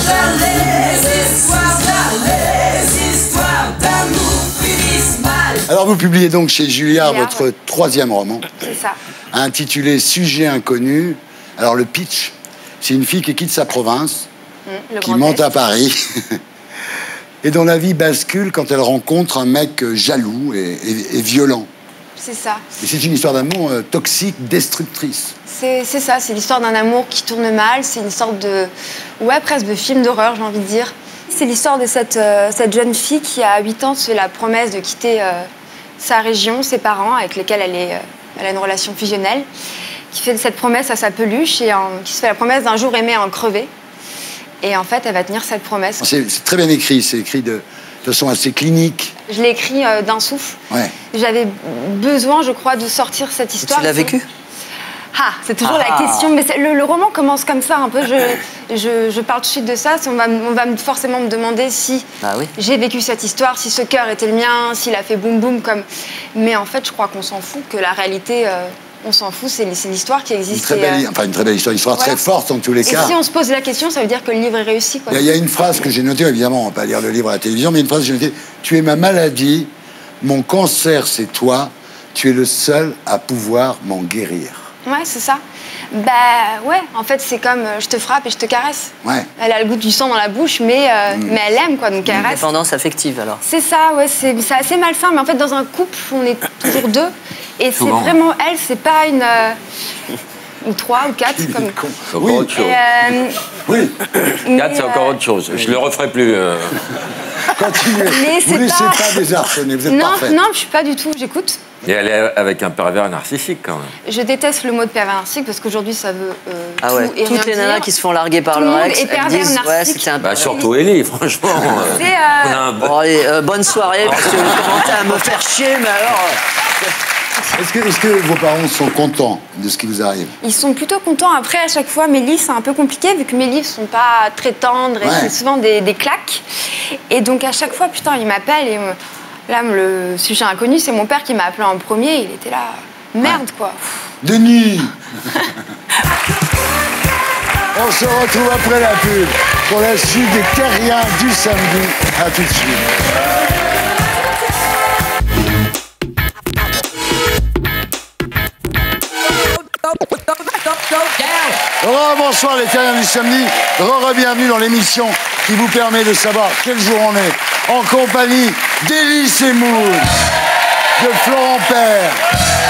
[SPEAKER 3] d'amour finissent mal.
[SPEAKER 1] Alors, vous publiez donc chez Julliard votre troisième roman.
[SPEAKER 14] C'est ça.
[SPEAKER 1] Intitulé Sujet inconnu. Alors, le pitch, c'est une fille qui quitte sa province, qui monte à Paris, et dont la vie bascule quand elle rencontre un mec jaloux et violent.
[SPEAKER 14] C'est ça.
[SPEAKER 1] Et c'est une histoire d'amour toxique, destructrice.
[SPEAKER 14] C'est ça, c'est l'histoire d'un amour qui tourne mal, c'est une sorte de... Ouais, presque de film d'horreur, j'ai envie de dire. C'est l'histoire de cette jeune fille qui, à 8 ans, se fait la promesse de quitter sa région, ses parents, avec lesquels elle a une relation fusionnelle, qui fait cette promesse à sa peluche et qui se fait la promesse d'un jour aimer en crever. Et en fait, elle va tenir cette promesse.
[SPEAKER 1] C'est très bien écrit, c'est écrit de façon assez clinique.
[SPEAKER 14] Je l'ai écrit d'un souffle.
[SPEAKER 1] Ouais.
[SPEAKER 14] J'avais besoin, je crois, de sortir cette histoire.
[SPEAKER 12] Tu l'as vécu?
[SPEAKER 14] Ah, c'est toujours la question. Mais le roman commence comme ça, un peu. Je parle tout de suite de ça. On va forcément me demander si j'ai vécu cette histoire, si ce cœur était le mien, s'il a fait boum boum comme. Mais en fait, je crois qu'on s'en fout, que la réalité, on s'en fout. C'est l'histoire qui existe.
[SPEAKER 1] Une très belle histoire, une histoire très forte en tous les cas.
[SPEAKER 14] Et si on se pose la question, ça veut dire que le livre est réussi, quoi.
[SPEAKER 1] Il y a une phrase que j'ai notée, évidemment, on va pas lire le livre à la télévision, mais une phrase que j'ai notée. Tu es ma maladie, mon cancer, c'est toi. Tu es le seul à pouvoir m'en guérir.
[SPEAKER 14] Ouais, c'est ça. Bah ouais, en fait, c'est comme je te frappe et je te caresse.
[SPEAKER 1] Ouais.
[SPEAKER 14] Elle a le goût du sang dans la bouche, mais elle aime, quoi, donc elle reste.
[SPEAKER 12] Dépendance affective, alors.
[SPEAKER 14] C'est ça, ouais, c'est assez malsain, mais en fait, dans un couple, on est toujours deux. Et c'est vraiment elle, c'est pas une... ou 3 ou 4, comme...
[SPEAKER 2] C'est encore autre chose.
[SPEAKER 1] Oui.
[SPEAKER 2] 4, c'est encore autre chose. Je le referai plus.
[SPEAKER 1] Continuez. Vous ne laissez pas désarçonner, vous êtes parfaite.
[SPEAKER 14] Non, je suis pas du tout, j'écoute.
[SPEAKER 2] Et elle est avec un pervers narcissique, quand même.
[SPEAKER 14] Je déteste le mot de pervers narcissique parce qu'aujourd'hui, ça veut
[SPEAKER 12] ah ouais.
[SPEAKER 14] tout et
[SPEAKER 12] Toutes
[SPEAKER 14] rien
[SPEAKER 12] les nanas
[SPEAKER 14] dire.
[SPEAKER 12] qui se font larguer par leur ex, elles disent ouais, c'était un
[SPEAKER 2] bah, surtout Ellie, franchement.
[SPEAKER 12] Bon, allez, bonne soirée, parce que vous commencez à me faire chier, mais alors...
[SPEAKER 1] Est-ce que vos parents sont contents de ce qui vous arrive?
[SPEAKER 14] Ils sont plutôt contents. Après, à chaque fois, mes livres, c'est un peu compliqué, vu que mes livres sont pas très tendres, et c'est souvent des claques. Et donc, à chaque fois, putain, ils m'appellent, et là, le sujet inconnu, c'est mon père qui m'a appelé en premier, il était là, merde, quoi.
[SPEAKER 1] Denis. On se retrouve après la pub pour la suite des Terriens du samedi. À tout de suite. Bonsoir les terriens du samedi. Bienvenue dans l'émission qui vous permet de savoir quel jour on est. En compagnie d'Elie Semoun, de Florent Père,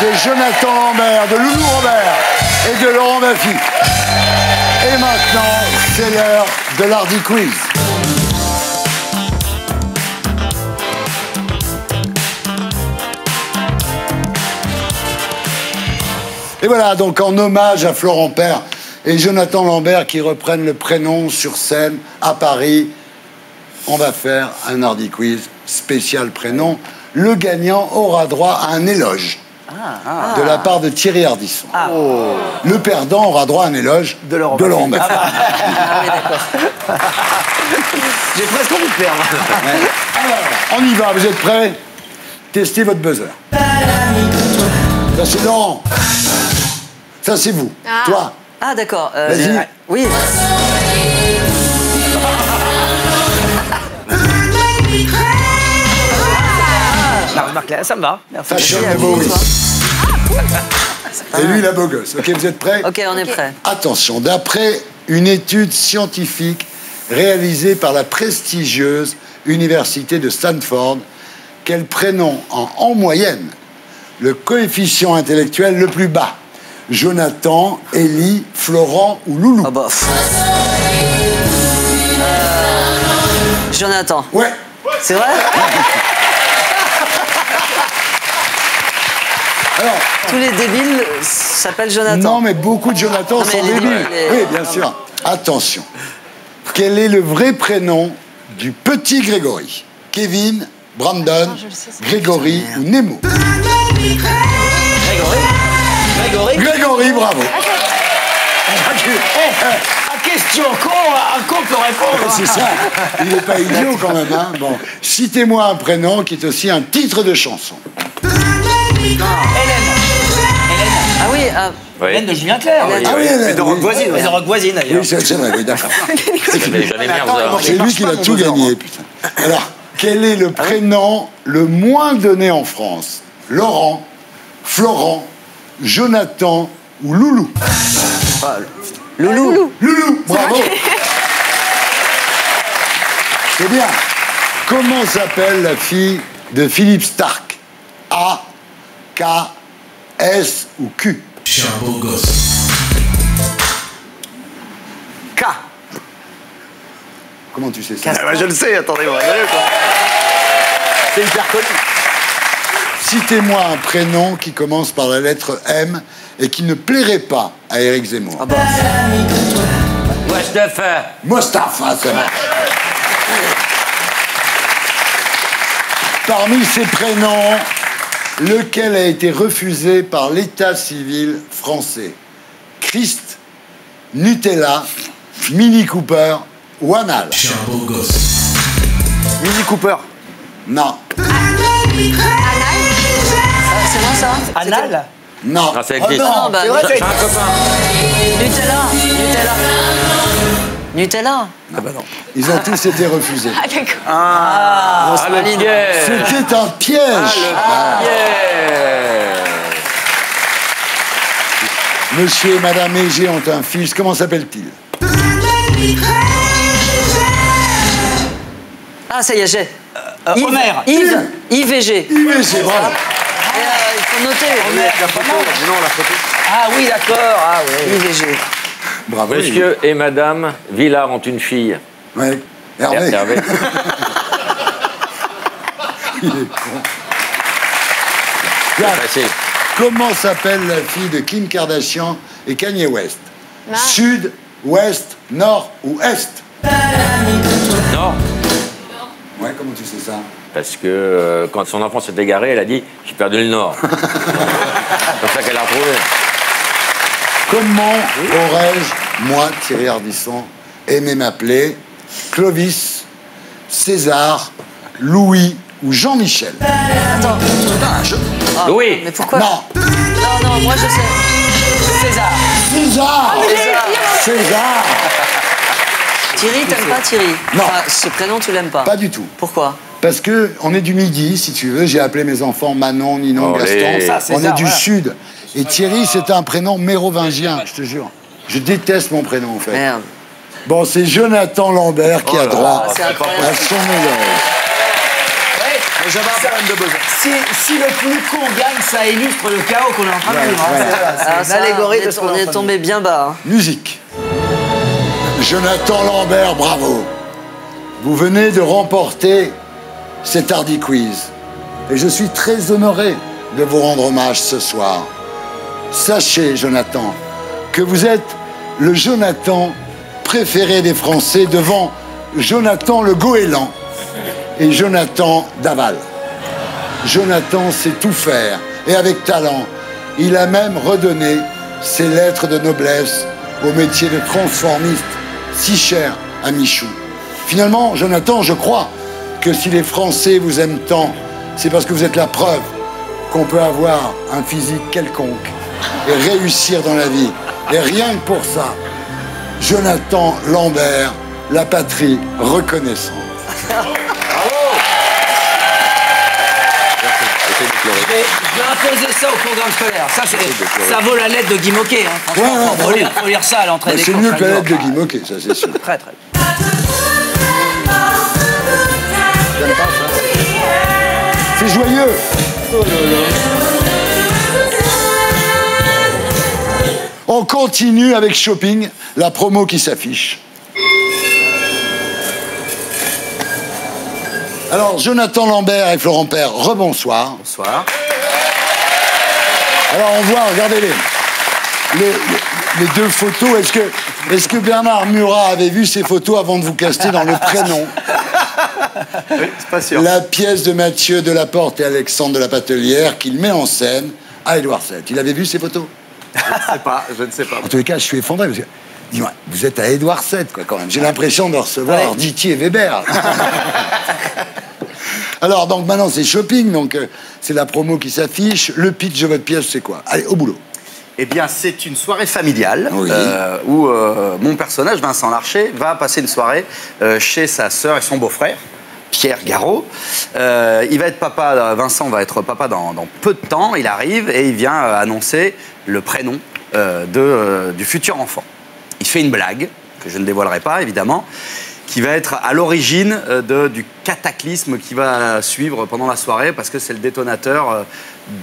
[SPEAKER 1] de Jonathan Lambert, de Loulou Robert et de Laurent Baffy. Et maintenant, c'est l'heure de l'Hardy Quiz. Et voilà, donc en hommage à Florent Père et Jonathan Lambert qui reprennent le prénom sur scène à Paris, on va faire un Hardy Quiz spécial prénom. Le gagnant aura droit à un éloge de la part de Thierry Ardisson. Le perdant aura droit à un éloge de Laurent Baffy.
[SPEAKER 12] Ah oui, d'accord.
[SPEAKER 13] J'ai presque envie de perdre.
[SPEAKER 1] Alors, on y va, vous êtes prêts? Testez votre buzzer. Ça c'est Laurent. Ça c'est vous. Toi.
[SPEAKER 12] Ah d'accord.
[SPEAKER 1] Vas-y.
[SPEAKER 12] Oui.
[SPEAKER 13] Ça me va. Merci.
[SPEAKER 1] Fashion de beau, oui. Et lui, il a beau gosse. Ok, vous êtes prêts?
[SPEAKER 12] Ok, on est prêts.
[SPEAKER 1] Attention, d'après une étude scientifique réalisée par la prestigieuse université de Stanford, quel prénom en moyenne le coefficient intellectuel le plus bas? Jonathan, Élie, Florent ou Loulou?
[SPEAKER 12] Ah bah. Jonathan.
[SPEAKER 1] Ouais.
[SPEAKER 12] C'est vrai?
[SPEAKER 1] Alors,
[SPEAKER 12] tous les débiles s'appellent Jonathan.
[SPEAKER 1] Non, mais beaucoup de Jonathan sont débiles. Oui, bien sûr. Attention. Quel est le vrai prénom du petit Grégory? Kevin, Brandon, Grégory ou Nemo? Grégory, bravo.
[SPEAKER 13] Question con, un con peut répondre.
[SPEAKER 1] C'est ça. Il n'est pas idiot quand même. Hein. Bon. Citez-moi un prénom qui est aussi un titre de chanson.
[SPEAKER 13] Hélène.
[SPEAKER 12] Ah oui.
[SPEAKER 13] Hélène de Julien Clerc.
[SPEAKER 1] Ah oui, Hélène.
[SPEAKER 13] De Rock Voisine. De Rock Voisine d'ailleurs.
[SPEAKER 1] Oui, c'est vrai, oui, d'accord.
[SPEAKER 2] C'est
[SPEAKER 1] C'est lui qui a tout gagné, putain. Alors, quel est le prénom le moins donné en France? Laurent, Florent, Jonathan ou Loulou?
[SPEAKER 12] Loulou.
[SPEAKER 1] Loulou, bravo. C'est bien. Comment s'appelle la fille de Philippe Stark? A, K, S ou Q?
[SPEAKER 17] Je suis un beau gosse.
[SPEAKER 13] K.
[SPEAKER 1] Comment tu sais ça?
[SPEAKER 13] Je le sais, attendez, vous rigolez quoi. C'est hyper connu.
[SPEAKER 1] Citez-moi un prénom qui commence par la lettre M et qui ne plairait pas à Éric Zemmour.
[SPEAKER 12] Ah bah.
[SPEAKER 2] Mostafa.
[SPEAKER 1] Mostafa, c'est vrai. Parmi ces prénoms, lequel a été refusé par l'état civil français? Christ, Nutella, Mini Cooper ou Anal?
[SPEAKER 17] Je suis un beau gosse.
[SPEAKER 13] Mini Cooper.
[SPEAKER 1] Non.
[SPEAKER 12] C'est moi ça?
[SPEAKER 13] Anal.
[SPEAKER 1] Non.
[SPEAKER 2] Non, ça existe.
[SPEAKER 12] non, bah,
[SPEAKER 13] c'est vrai,
[SPEAKER 2] J'ai un copain.
[SPEAKER 12] Nutella.
[SPEAKER 1] Ah bah non. Ils ont tous été refusés.
[SPEAKER 12] Ah d'accord.
[SPEAKER 2] Le piège.
[SPEAKER 1] C'était un piège. Monsieur et Madame Égé ont un fils. Comment s'appelle-t-il?
[SPEAKER 12] Ah ça y est, j'ai.
[SPEAKER 13] Homer.
[SPEAKER 12] Yves et G.
[SPEAKER 1] IVG, bravo.
[SPEAKER 12] Il faut noter.
[SPEAKER 13] La photo. Ah oui, d'accord. Ah oui.
[SPEAKER 12] Yves et G.
[SPEAKER 1] Bravo.
[SPEAKER 2] Monsieur et Madame Villard ont une fille.
[SPEAKER 1] Ouais. Hervé.
[SPEAKER 2] Hervé.
[SPEAKER 1] Il est con.
[SPEAKER 2] Facile.
[SPEAKER 1] Comment s'appelle la fille de Kim Kardashian et Kanye West?
[SPEAKER 14] Mar.
[SPEAKER 1] Sud, ouest, nord ou est?
[SPEAKER 2] Non.
[SPEAKER 1] Ouais, comment tu sais ça?
[SPEAKER 2] Parce que quand son enfant s'est égaré, elle a dit « J'ai perdu le Nord ». C'est comme ça qu'elle l'a retrouvé.
[SPEAKER 1] Comment aurais-je, moi, Thierry Ardisson, aimé m'appeler Clovis, César, Louis ou Jean-Michel?
[SPEAKER 12] Attends.
[SPEAKER 2] Louis.
[SPEAKER 12] Mais pourquoi?
[SPEAKER 1] Non.
[SPEAKER 12] Non, moi je sais.
[SPEAKER 13] César.
[SPEAKER 1] César. César.
[SPEAKER 12] Thierry, t'aimes pas Thierry?
[SPEAKER 1] Non.
[SPEAKER 12] Enfin, ce prénom, tu l'aimes pas?
[SPEAKER 1] Pas du tout.
[SPEAKER 12] Pourquoi?
[SPEAKER 1] Parce que on est du Midi, si tu veux. J'ai appelé mes enfants Manon, Ninon,
[SPEAKER 2] Olé.
[SPEAKER 1] Gaston.
[SPEAKER 13] Ça, César,
[SPEAKER 1] on est du
[SPEAKER 13] voilà.
[SPEAKER 1] Sud. Et Thierry, c'était un prénom mérovingien, je te jure. Je déteste mon prénom, en fait.
[SPEAKER 12] Merde.
[SPEAKER 1] Bon, c'est Jonathan Lambert qui a droit à son éloge.
[SPEAKER 13] J'avais un problème de besoin. Si le plus con gagne, ça illustre le chaos qu'on est en train de vivre. C'est une allégorie de ce qu'on
[SPEAKER 12] On est tombé bien bas. Hein.
[SPEAKER 1] Musique. Jonathan Lambert, bravo. Vous venez de remporter cet Hardy Quiz. Et je suis très honoré de vous rendre hommage ce soir. Sachez, Jonathan, que vous êtes le Jonathan préféré des Français devant Jonathan le Goéland et Jonathan Daval. Jonathan sait tout faire et avec talent. Il a même redonné ses lettres de noblesse au métier de transformiste si cher à Michou. Finalement, Jonathan, je crois que si les Français vous aiment tant, c'est parce que vous êtes la preuve qu'on peut avoir un physique quelconque et réussir dans la vie. Et rien que pour ça, Jonathan Lambert, la patrie reconnaissante.
[SPEAKER 13] Je vais imposer ça au programme scolaire. Ça vaut la lettre de Guy Moquet. Hein. Franchement, faut lire ça à l'entrée des
[SPEAKER 1] C'est mieux que la lettre de Guy Moquet, ça c'est sûr.
[SPEAKER 13] Très, très.
[SPEAKER 1] C'est joyeux. Oh là là. On continue avec Shopping, la promo qui s'affiche. Alors, Jonathan Lambert et Florent Père, rebonsoir.
[SPEAKER 5] Bonsoir.
[SPEAKER 1] Alors, on voit, regardez-les. Les deux photos. Est-ce que Bernard Murat avait vu ces photos avant de vous caster dans le prénom?
[SPEAKER 5] Oui, c'est pas sûr.
[SPEAKER 1] La pièce de Mathieu Delaporte et Alexandre de la Patelière qu'il met en scène à Édouard VII. Il avait vu ces photos?
[SPEAKER 5] Je ne sais pas.
[SPEAKER 1] En tous les cas, je suis effondré parce que, dis-moi, vous êtes à Édouard VII, quoi, quand même. J'ai l'impression de recevoir Arditi et Weber. Alors, donc maintenant, c'est Shopping, donc c'est la promo qui s'affiche. Le pitch de votre pièce, c'est quoi? Allez, au boulot.
[SPEAKER 18] Eh bien, c'est une soirée familiale où mon personnage, Vincent Larcher, va passer une soirée chez sa sœur et son beau-frère, Pierre Garot. Il va être papa, Vincent va être papa dans peu de temps. Il arrive et il vient annoncer le prénom du futur enfant. Il fait une blague, que je ne dévoilerai pas, évidemment, qui va être à l'origine du cataclysme qui va suivre pendant la soirée, parce que c'est le détonateur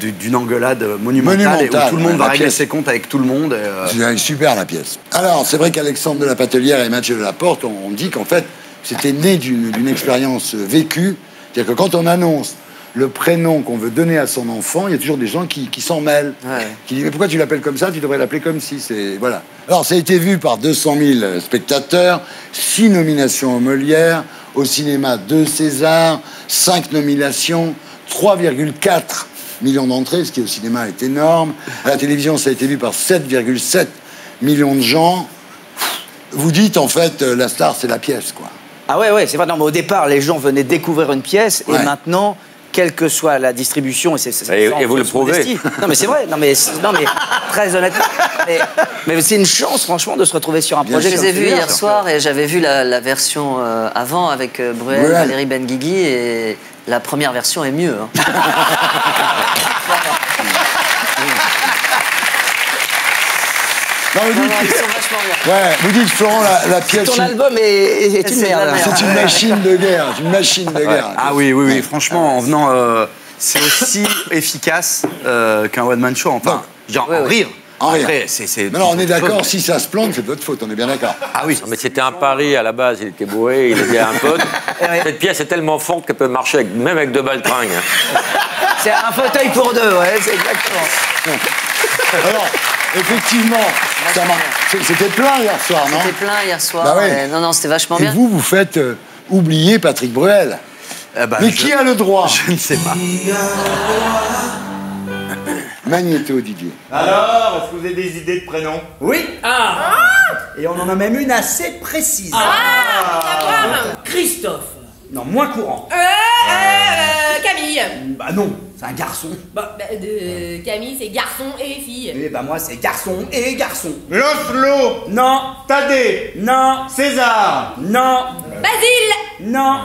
[SPEAKER 18] d'une engueulade monumentale et où tout le monde va régler ses comptes avec tout le monde.
[SPEAKER 1] C'est super, la pièce. Alors, c'est vrai qu'Alexandre de la Patelière et Mathieu Delaporte, on dit qu'en fait, c'était né d'une expérience vécue. C'est-à-dire que quand on annonce le prénom qu'on veut donner à son enfant, il y a toujours des gens qui s'en mêlent. Ouais. Qui disent, mais pourquoi tu l'appelles comme ça? Tu devrais l'appeler comme si. Voilà. Alors, ça a été vu par 200 000 spectateurs, 6 nominations aux Molières, au cinéma 2 Césars, 5 nominations, 3,4 millions d'entrées, ce qui au cinéma est énorme. À la télévision, ça a été vu par 7,7 millions de gens. Vous dites, en fait, la star, c'est la pièce, quoi.
[SPEAKER 13] Ah ouais, c'est vrai. Non, mais au départ, les gens venaient découvrir une pièce, et maintenant, quelle que soit la distribution,
[SPEAKER 2] et vous le prouvez.
[SPEAKER 13] Non, mais c'est vrai. Non, mais très honnêtement. Mais c'est une chance, franchement, de se retrouver sur un projet.
[SPEAKER 12] Je les ai vus hier soir et j'avais vu la version avant avec Bruel, Valérie Benguigui, et la première version est mieux. Hein.
[SPEAKER 1] Non, ils sont vachement bien. Ouais, vous dites, Florent, la pièce.
[SPEAKER 13] Ton album est une merde.
[SPEAKER 1] C'est une machine de guerre. Une machine de guerre.
[SPEAKER 18] Ah oui. Franchement, en venant, c'est aussi efficace qu'un one-man show. Enfin, genre, en rire.
[SPEAKER 1] Après, non, on est d'accord, si ça se plante, c'est de votre faute, on est bien d'accord.
[SPEAKER 18] Ah oui.
[SPEAKER 2] Non, mais c'était un pari à la base, il était bourré, il était un pote. Cette pièce est tellement forte qu'elle peut marcher même avec 2 baltringues.
[SPEAKER 13] C'est un fauteuil pour 2, c'est exactement.
[SPEAKER 1] Alors, effectivement, c'était plein hier soir, non?
[SPEAKER 12] C'était plein hier soir.
[SPEAKER 1] Bah ouais.
[SPEAKER 12] Non, c'était vachement bien.
[SPEAKER 1] Et vous faites oublier Patrick Bruel. Mais qui a le droit?
[SPEAKER 18] Je ne sais pas.
[SPEAKER 1] Magnéto, Didier.
[SPEAKER 19] Alors, est-ce que vous avez des idées de prénoms?
[SPEAKER 20] Oui. Et on en a même une assez précise. Christophe. Non, moins courant.
[SPEAKER 21] Camille.
[SPEAKER 20] Bah non, c'est un garçon.
[SPEAKER 21] Camille, c'est garçon et fille.
[SPEAKER 20] Et bah moi, c'est garçon et garçon.
[SPEAKER 19] Lancelot.
[SPEAKER 20] Non.
[SPEAKER 19] Thaddée.
[SPEAKER 20] Non.
[SPEAKER 19] César.
[SPEAKER 20] Non.
[SPEAKER 21] Basile.
[SPEAKER 20] Non.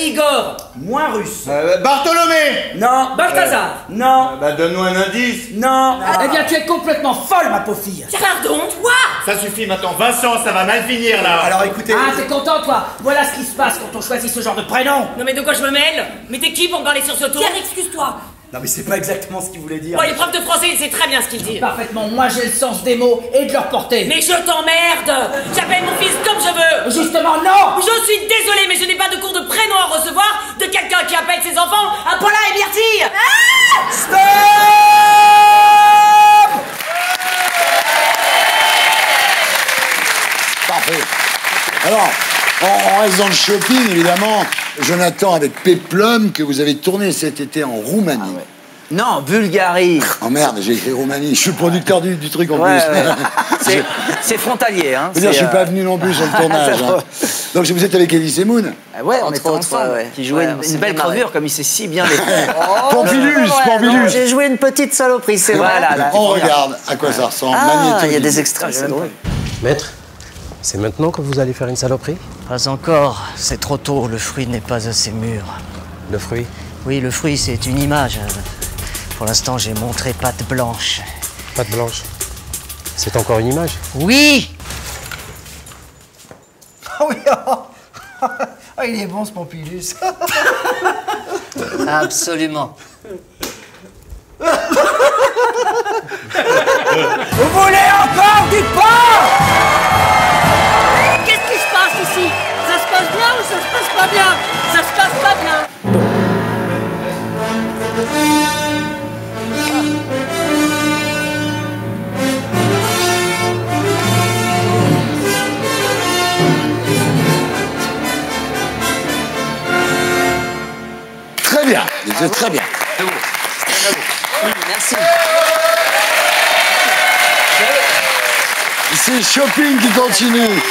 [SPEAKER 21] Igor.
[SPEAKER 20] Moins russe.
[SPEAKER 19] Bartholomé.
[SPEAKER 20] Non.
[SPEAKER 21] Balthazar.
[SPEAKER 20] Non.
[SPEAKER 19] Donne-nous un indice.
[SPEAKER 20] Non. Eh bien, tu es complètement folle, ma pauvre fille.
[SPEAKER 21] Pardon, toi.
[SPEAKER 19] Ça suffit maintenant. Vincent, ça va mal finir là.
[SPEAKER 20] Alors écoutez.
[SPEAKER 21] Ah, t'es content, toi. Voilà ce qui se passe quand on choisit ce genre de prénom. Non, mais de quoi je me mêle? Mais t'es qui pour me parler sur ce ton? Pierre, excuse-toi.
[SPEAKER 20] Non, mais c'est pas exactement ce qu'il voulait dire.
[SPEAKER 21] Bon, les profs de français, il sait très bien ce qu'il dit.
[SPEAKER 20] Parfaitement. Moi, j'ai le sens des mots et de leur portée.
[SPEAKER 21] Mais je t'emmerde. J'appelle mon fils comme je veux.
[SPEAKER 20] Justement, non.
[SPEAKER 21] Je suis désolée, mais je n'ai pas de cours de prénom à recevoir de quelqu'un qui appelle ses enfants Paula et Myrtille. Ah
[SPEAKER 20] Stop.
[SPEAKER 1] Parfait. Alors, on reste dans le shopping, évidemment. Jonathan, avec Péplum, que vous avez tourné cet été en Roumanie. Ah ouais.
[SPEAKER 13] Non, Bulgarie.
[SPEAKER 1] Oh merde, j'ai écrit Roumanie. Je suis le producteur du truc en plus.
[SPEAKER 13] Ouais. C'est frontalier. Hein.
[SPEAKER 1] Je suis pas venu non plus sur le tournage. Hein. Donc vous êtes avec Elise et Moon.
[SPEAKER 13] Ouais, on était ensemble. Qui jouait une belle crevure, comme il sait si bien les faire.
[SPEAKER 1] Pompilus, Pompilus.
[SPEAKER 12] J'ai joué une petite saloperie, c'est vrai.
[SPEAKER 13] Voilà,
[SPEAKER 1] on regarde à quoi ça ressemble.
[SPEAKER 12] Ah, il y a des extraits, c'est drôle.
[SPEAKER 7] Maître, c'est maintenant que vous allez faire une saloperie?
[SPEAKER 22] Pas encore, c'est trop tôt, le fruit n'est pas assez mûr.
[SPEAKER 7] Le fruit?
[SPEAKER 22] Oui, le fruit, c'est une image. Pour l'instant, j'ai montré patte blanche.
[SPEAKER 7] Patte blanche? C'est encore une image?
[SPEAKER 22] Oui.
[SPEAKER 20] Ah oui, ah, il est bon ce Pompilus.
[SPEAKER 22] Absolument.
[SPEAKER 20] Vous voulez encore du pain?
[SPEAKER 21] Qu'est-ce qui se passe ici? Ça se passe bien ou ça se passe pas bien? Ça se passe pas bien.
[SPEAKER 1] Très bien, c'est très bien.
[SPEAKER 12] Merci.
[SPEAKER 1] C'est Shopping qui continue.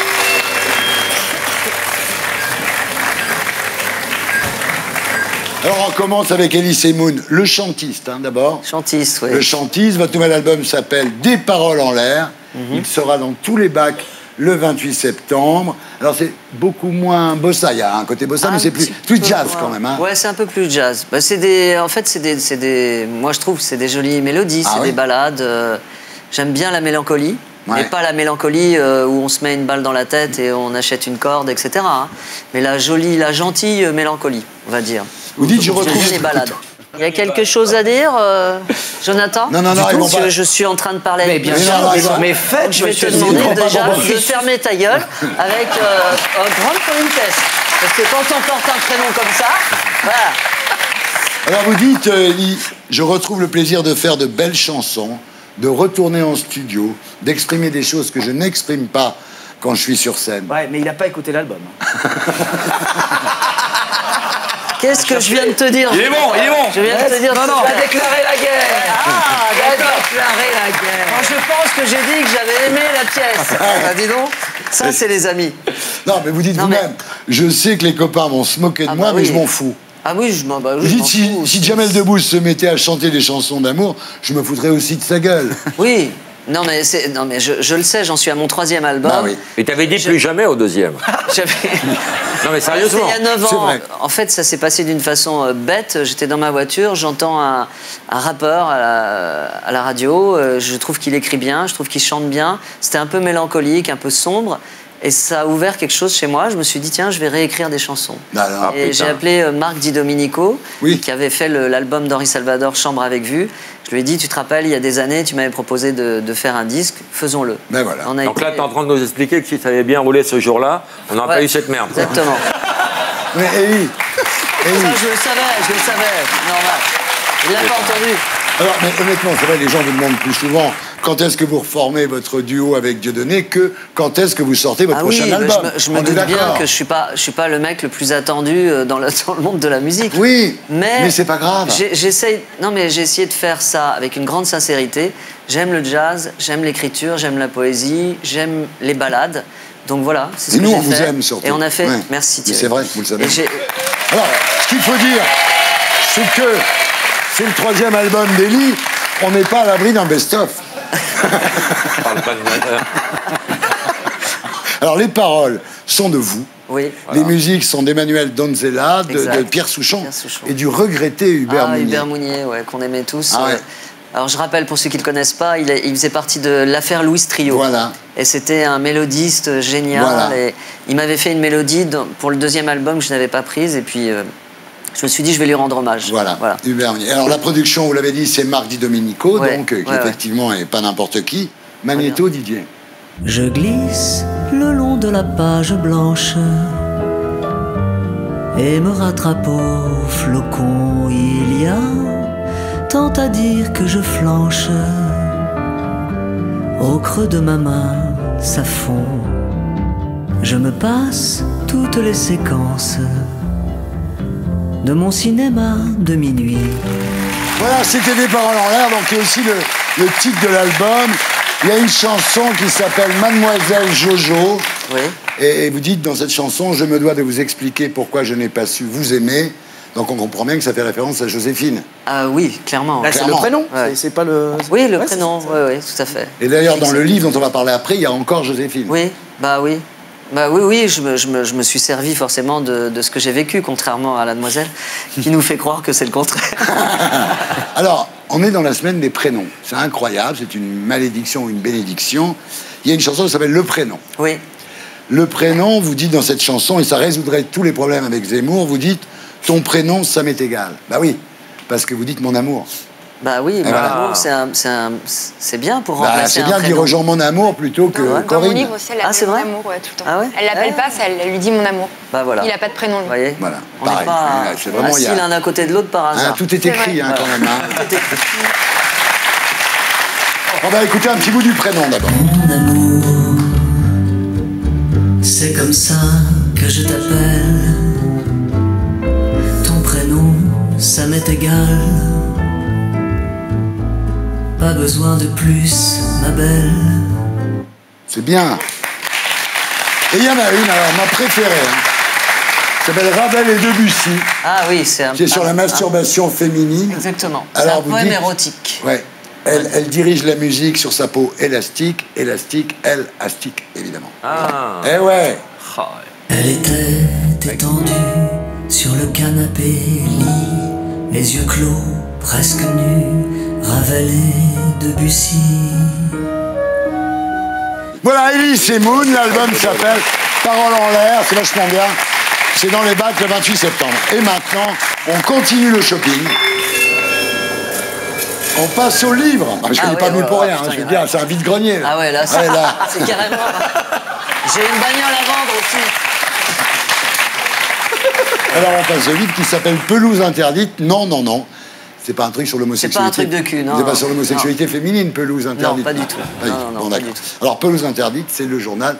[SPEAKER 1] Alors on commence avec Elise et Moon, le chantiste d'abord.
[SPEAKER 12] Chantiste, oui.
[SPEAKER 1] Le chantiste, votre nouvel album s'appelle Des paroles en l'air. Il sera dans tous les bacs le 28 septembre. Alors c'est beaucoup moins bossa, il y a un côté bossa, mais c'est plus jazz quand même. Hein.
[SPEAKER 12] Ouais, c'est un peu plus jazz. Bah, en fait, c'est des, moi je trouve que c'est des jolies mélodies, c'est des ballades. J'aime bien la mélancolie. Mais pas la mélancolie où on se met une balle dans la tête et on achète une corde, etc. Hein. Mais la gentille mélancolie, on va dire.
[SPEAKER 1] Vous dites, je retrouve
[SPEAKER 12] les balades. Il y a quelque chose à dire, Jonathan?
[SPEAKER 1] Non,
[SPEAKER 12] je suis en train de parler avec
[SPEAKER 13] bien sûr, mais faites,
[SPEAKER 12] je vais te demander déjà de fermer ta gueule avec grande politesse. Parce que quand on porte un prénom comme ça, voilà.
[SPEAKER 1] Alors vous dites, je retrouve le plaisir de faire de belles chansons, de retourner en studio, d'exprimer des choses que je n'exprime pas quand je suis sur scène.
[SPEAKER 13] Ouais, mais il n'a pas écouté l'album.
[SPEAKER 12] Qu'est-ce que je viens de te dire?
[SPEAKER 13] Il est bon, il est bon.
[SPEAKER 12] Je viens de te dire.
[SPEAKER 13] Non,
[SPEAKER 12] tu as déclaré la guerre. Ah, tu as déclaré la guerre. Moi, je pense que j'ai dit que j'avais aimé la pièce. Bah, dis donc, ça, c'est les amis.
[SPEAKER 1] Non, mais vous dites vous-même, je sais que les copains vont se moquer de moi, mais je m'en fous.
[SPEAKER 12] Ah oui, je m'en fous.
[SPEAKER 1] Vous dites, si Jamel Debbouze se mettait à chanter des chansons d'amour, je me foutrais aussi de sa gueule.
[SPEAKER 12] Oui. Non mais je le sais, j'en suis à mon 3e album.
[SPEAKER 1] Bah oui.
[SPEAKER 2] Et t'avais dit plus jamais au 2e. Non mais sérieusement.
[SPEAKER 12] C'était il y a 9 ans. En fait, ça s'est passé d'une façon bête. J'étais dans ma voiture, j'entends un rappeur à la radio. Je trouve qu'il écrit bien, je trouve qu'il chante bien. C'était un peu mélancolique, un peu sombre. Et ça a ouvert quelque chose chez moi. Je me suis dit, tiens, je vais réécrire des chansons. Et j'ai appelé Marc Di Domenico, qui avait fait l'album d'Henri Salvador, Chambre avec vue. Je lui ai dit, tu te rappelles, il y a des années, tu m'avais proposé de faire un disque, faisons-le.
[SPEAKER 1] Ben voilà.
[SPEAKER 2] Donc là, tu es en train de nous expliquer que si ça avait bien roulé ce jour-là, on n'aurait pas eu cette merde.
[SPEAKER 12] Exactement.
[SPEAKER 1] Mais Élie,
[SPEAKER 12] ça, je le savais, normal. Il l'a pas entendu.
[SPEAKER 1] Alors, mais honnêtement, c'est vrai, les gens vous demandent plus souvent quand est-ce que vous reformez votre duo avec Dieudonné que quand est-ce que vous sortez votre prochain album.
[SPEAKER 12] Je me doute bien que je suis pas le mec le plus attendu dans le monde de la musique.
[SPEAKER 1] Oui, mais c'est pas grave.
[SPEAKER 12] J'ai essayé de faire ça avec une grande sincérité. J'aime le jazz, j'aime l'écriture, j'aime la poésie, j'aime les ballades. Donc voilà, c'est ce que j'ai fait.
[SPEAKER 1] Et nous, on vous aime surtout.
[SPEAKER 12] Et on a fait... Merci Thierry.
[SPEAKER 1] C'est vrai, vous le savez. Alors, ce qu'il faut dire, c'est que c'est le 3e album d'Élie, on n'est pas à l'abri d'un best-of. Alors, les paroles sont de vous.
[SPEAKER 12] Oui.
[SPEAKER 1] Les musiques sont d'Emmanuel Donzella, de Pierre Souchon, et du regretté Hubert Mounier.
[SPEAKER 12] Hubert Mounier, ouais, qu'on aimait tous.
[SPEAKER 1] Ah ouais.
[SPEAKER 12] Alors je rappelle pour ceux qui ne le connaissent pas, il faisait partie de l'affaire Louis Trio.
[SPEAKER 1] Voilà.
[SPEAKER 12] Et c'était un mélodiste génial.
[SPEAKER 1] Voilà.
[SPEAKER 12] Et il m'avait fait une mélodie pour le deuxième album que je n'avais pas prise. Et puis je me suis dit, je vais lui rendre hommage.
[SPEAKER 1] Voilà. Hubert Mounier. Alors la production, vous l'avez dit, c'est Marc Di Domenico, donc, qui effectivement n'est pas n'importe qui. Magnéto, Didier.
[SPEAKER 22] Je glisse le long de la page blanche et me rattrape au flocon. Il y a tant à dire que je flanche. Au creux de ma main, ça fond. Je me passe toutes les séquences de mon cinéma de minuit.
[SPEAKER 1] Voilà, c'était des paroles en l'air, donc il y a aussi le titre de l'album. Il y a une chanson qui s'appelle Mademoiselle Jojo.
[SPEAKER 12] Oui.
[SPEAKER 1] Et vous dites dans cette chanson, je me dois de vous expliquer pourquoi je n'ai pas su vous aimer. Donc on comprend bien que ça fait référence à Joséphine.
[SPEAKER 12] Ah oui, clairement.
[SPEAKER 13] Là, c'est le prénom, c'est pas le...
[SPEAKER 12] Oui, le prénom, oui, tout à fait.
[SPEAKER 1] Et d'ailleurs, dans le livre dont on va parler après, il y a encore Joséphine.
[SPEAKER 12] Oui, bah oui. Bah oui, je me suis servi forcément de ce que j'ai vécu, contrairement à la demoiselle, qui nous fait croire que c'est le contraire.
[SPEAKER 1] Alors, on est dans la semaine des prénoms. C'est incroyable, c'est une malédiction ou une bénédiction. Il y a une chanson qui s'appelle Le Prénom.
[SPEAKER 12] Oui.
[SPEAKER 1] Le prénom, vous dites dans cette chanson, et ça résoudrait tous les problèmes avec Zemmour, vous dites « ton prénom, ça m'est égal ». Bah oui, parce que vous dites « mon amour ».
[SPEAKER 12] Bah oui, mon amour, c'est bien pour remplacer un prénom.
[SPEAKER 1] C'est bien de dire aux gens « mon amour » plutôt que Corinne.
[SPEAKER 14] Dans mon livre aussi, elle l'appelle mon amour, tout le temps.
[SPEAKER 12] Ah ouais.
[SPEAKER 14] Elle l'appelle pas, elle lui dit mon amour.
[SPEAKER 12] Bah voilà.
[SPEAKER 14] Il n'a pas de prénom, lui.
[SPEAKER 12] Vous voyez,
[SPEAKER 1] voilà.
[SPEAKER 12] On n'est pas assis l'un à côté de l'autre par hasard.
[SPEAKER 1] Tout est écrit, quand même. On va écouter un petit bout du prénom d'abord.
[SPEAKER 22] Mon amour, c'est comme ça que je t'appelle. Ton prénom, ça m'est égal. Pas besoin de plus, ma belle.
[SPEAKER 1] C'est bien. Et il y en a une, alors ma préférée. Ça s'appelle Ravel et Debussy.
[SPEAKER 12] Ah oui, c'est un...
[SPEAKER 1] Qui est sur la masturbation féminine.
[SPEAKER 12] Exactement.
[SPEAKER 1] Alors,
[SPEAKER 12] c'est un poème érotique.
[SPEAKER 1] Ouais. Elle dirige la musique sur sa peau élastique, elle astique, évidemment.
[SPEAKER 2] Ah.
[SPEAKER 1] Eh ouais.
[SPEAKER 22] Elle était étendue sur le canapé lit, les yeux clos, presque nus, Ravel et Debussy.
[SPEAKER 1] Voilà, Elise et Moon, l'album s'appelle Paroles en l'air, c'est vachement bien. C'est dans les bacs le 28 septembre. Et maintenant, on continue le shopping. On passe au livre. Je ne suis pas venu pour rien, je veux dire, c'est un vide-grenier.
[SPEAKER 12] Ah ouais, là, c'est carrément... J'ai une bagnole à vendre aussi.
[SPEAKER 1] Alors on passe au livre qui s'appelle Pelouse interdite. Non, non, non. C'est pas un truc sur l'homosexualité.
[SPEAKER 12] C'est pas un truc de cul, non.
[SPEAKER 1] C'est pas sur l'homosexualité féminine, Pelouse interdite.
[SPEAKER 12] Non, pas du tout.
[SPEAKER 1] Bon, d'accord. Alors Pelouse interdite, c'est le journal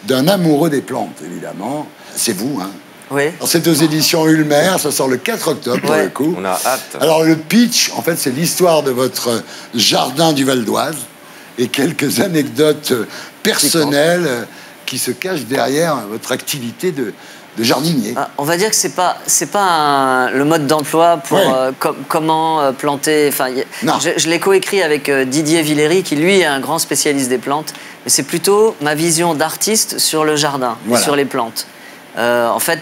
[SPEAKER 1] d'un amoureux des plantes, évidemment. C'est vous, hein.
[SPEAKER 12] Oui.
[SPEAKER 1] Alors, c'est aux éditions Ulmer, ça sort le 4 octobre pour le coup.
[SPEAKER 2] On a hâte.
[SPEAKER 1] Alors le pitch, en fait, c'est l'histoire de votre jardin du Val d'Oise et quelques anecdotes personnelles qui se cachent derrière votre activité de jardinier.
[SPEAKER 12] On va dire que c'est pas le mode d'emploi pour comment planter. Enfin, je l'ai coécrit avec Didier Villery, qui lui est un grand spécialiste des plantes. Mais c'est plutôt ma vision d'artiste sur le jardin, et sur les plantes. En fait,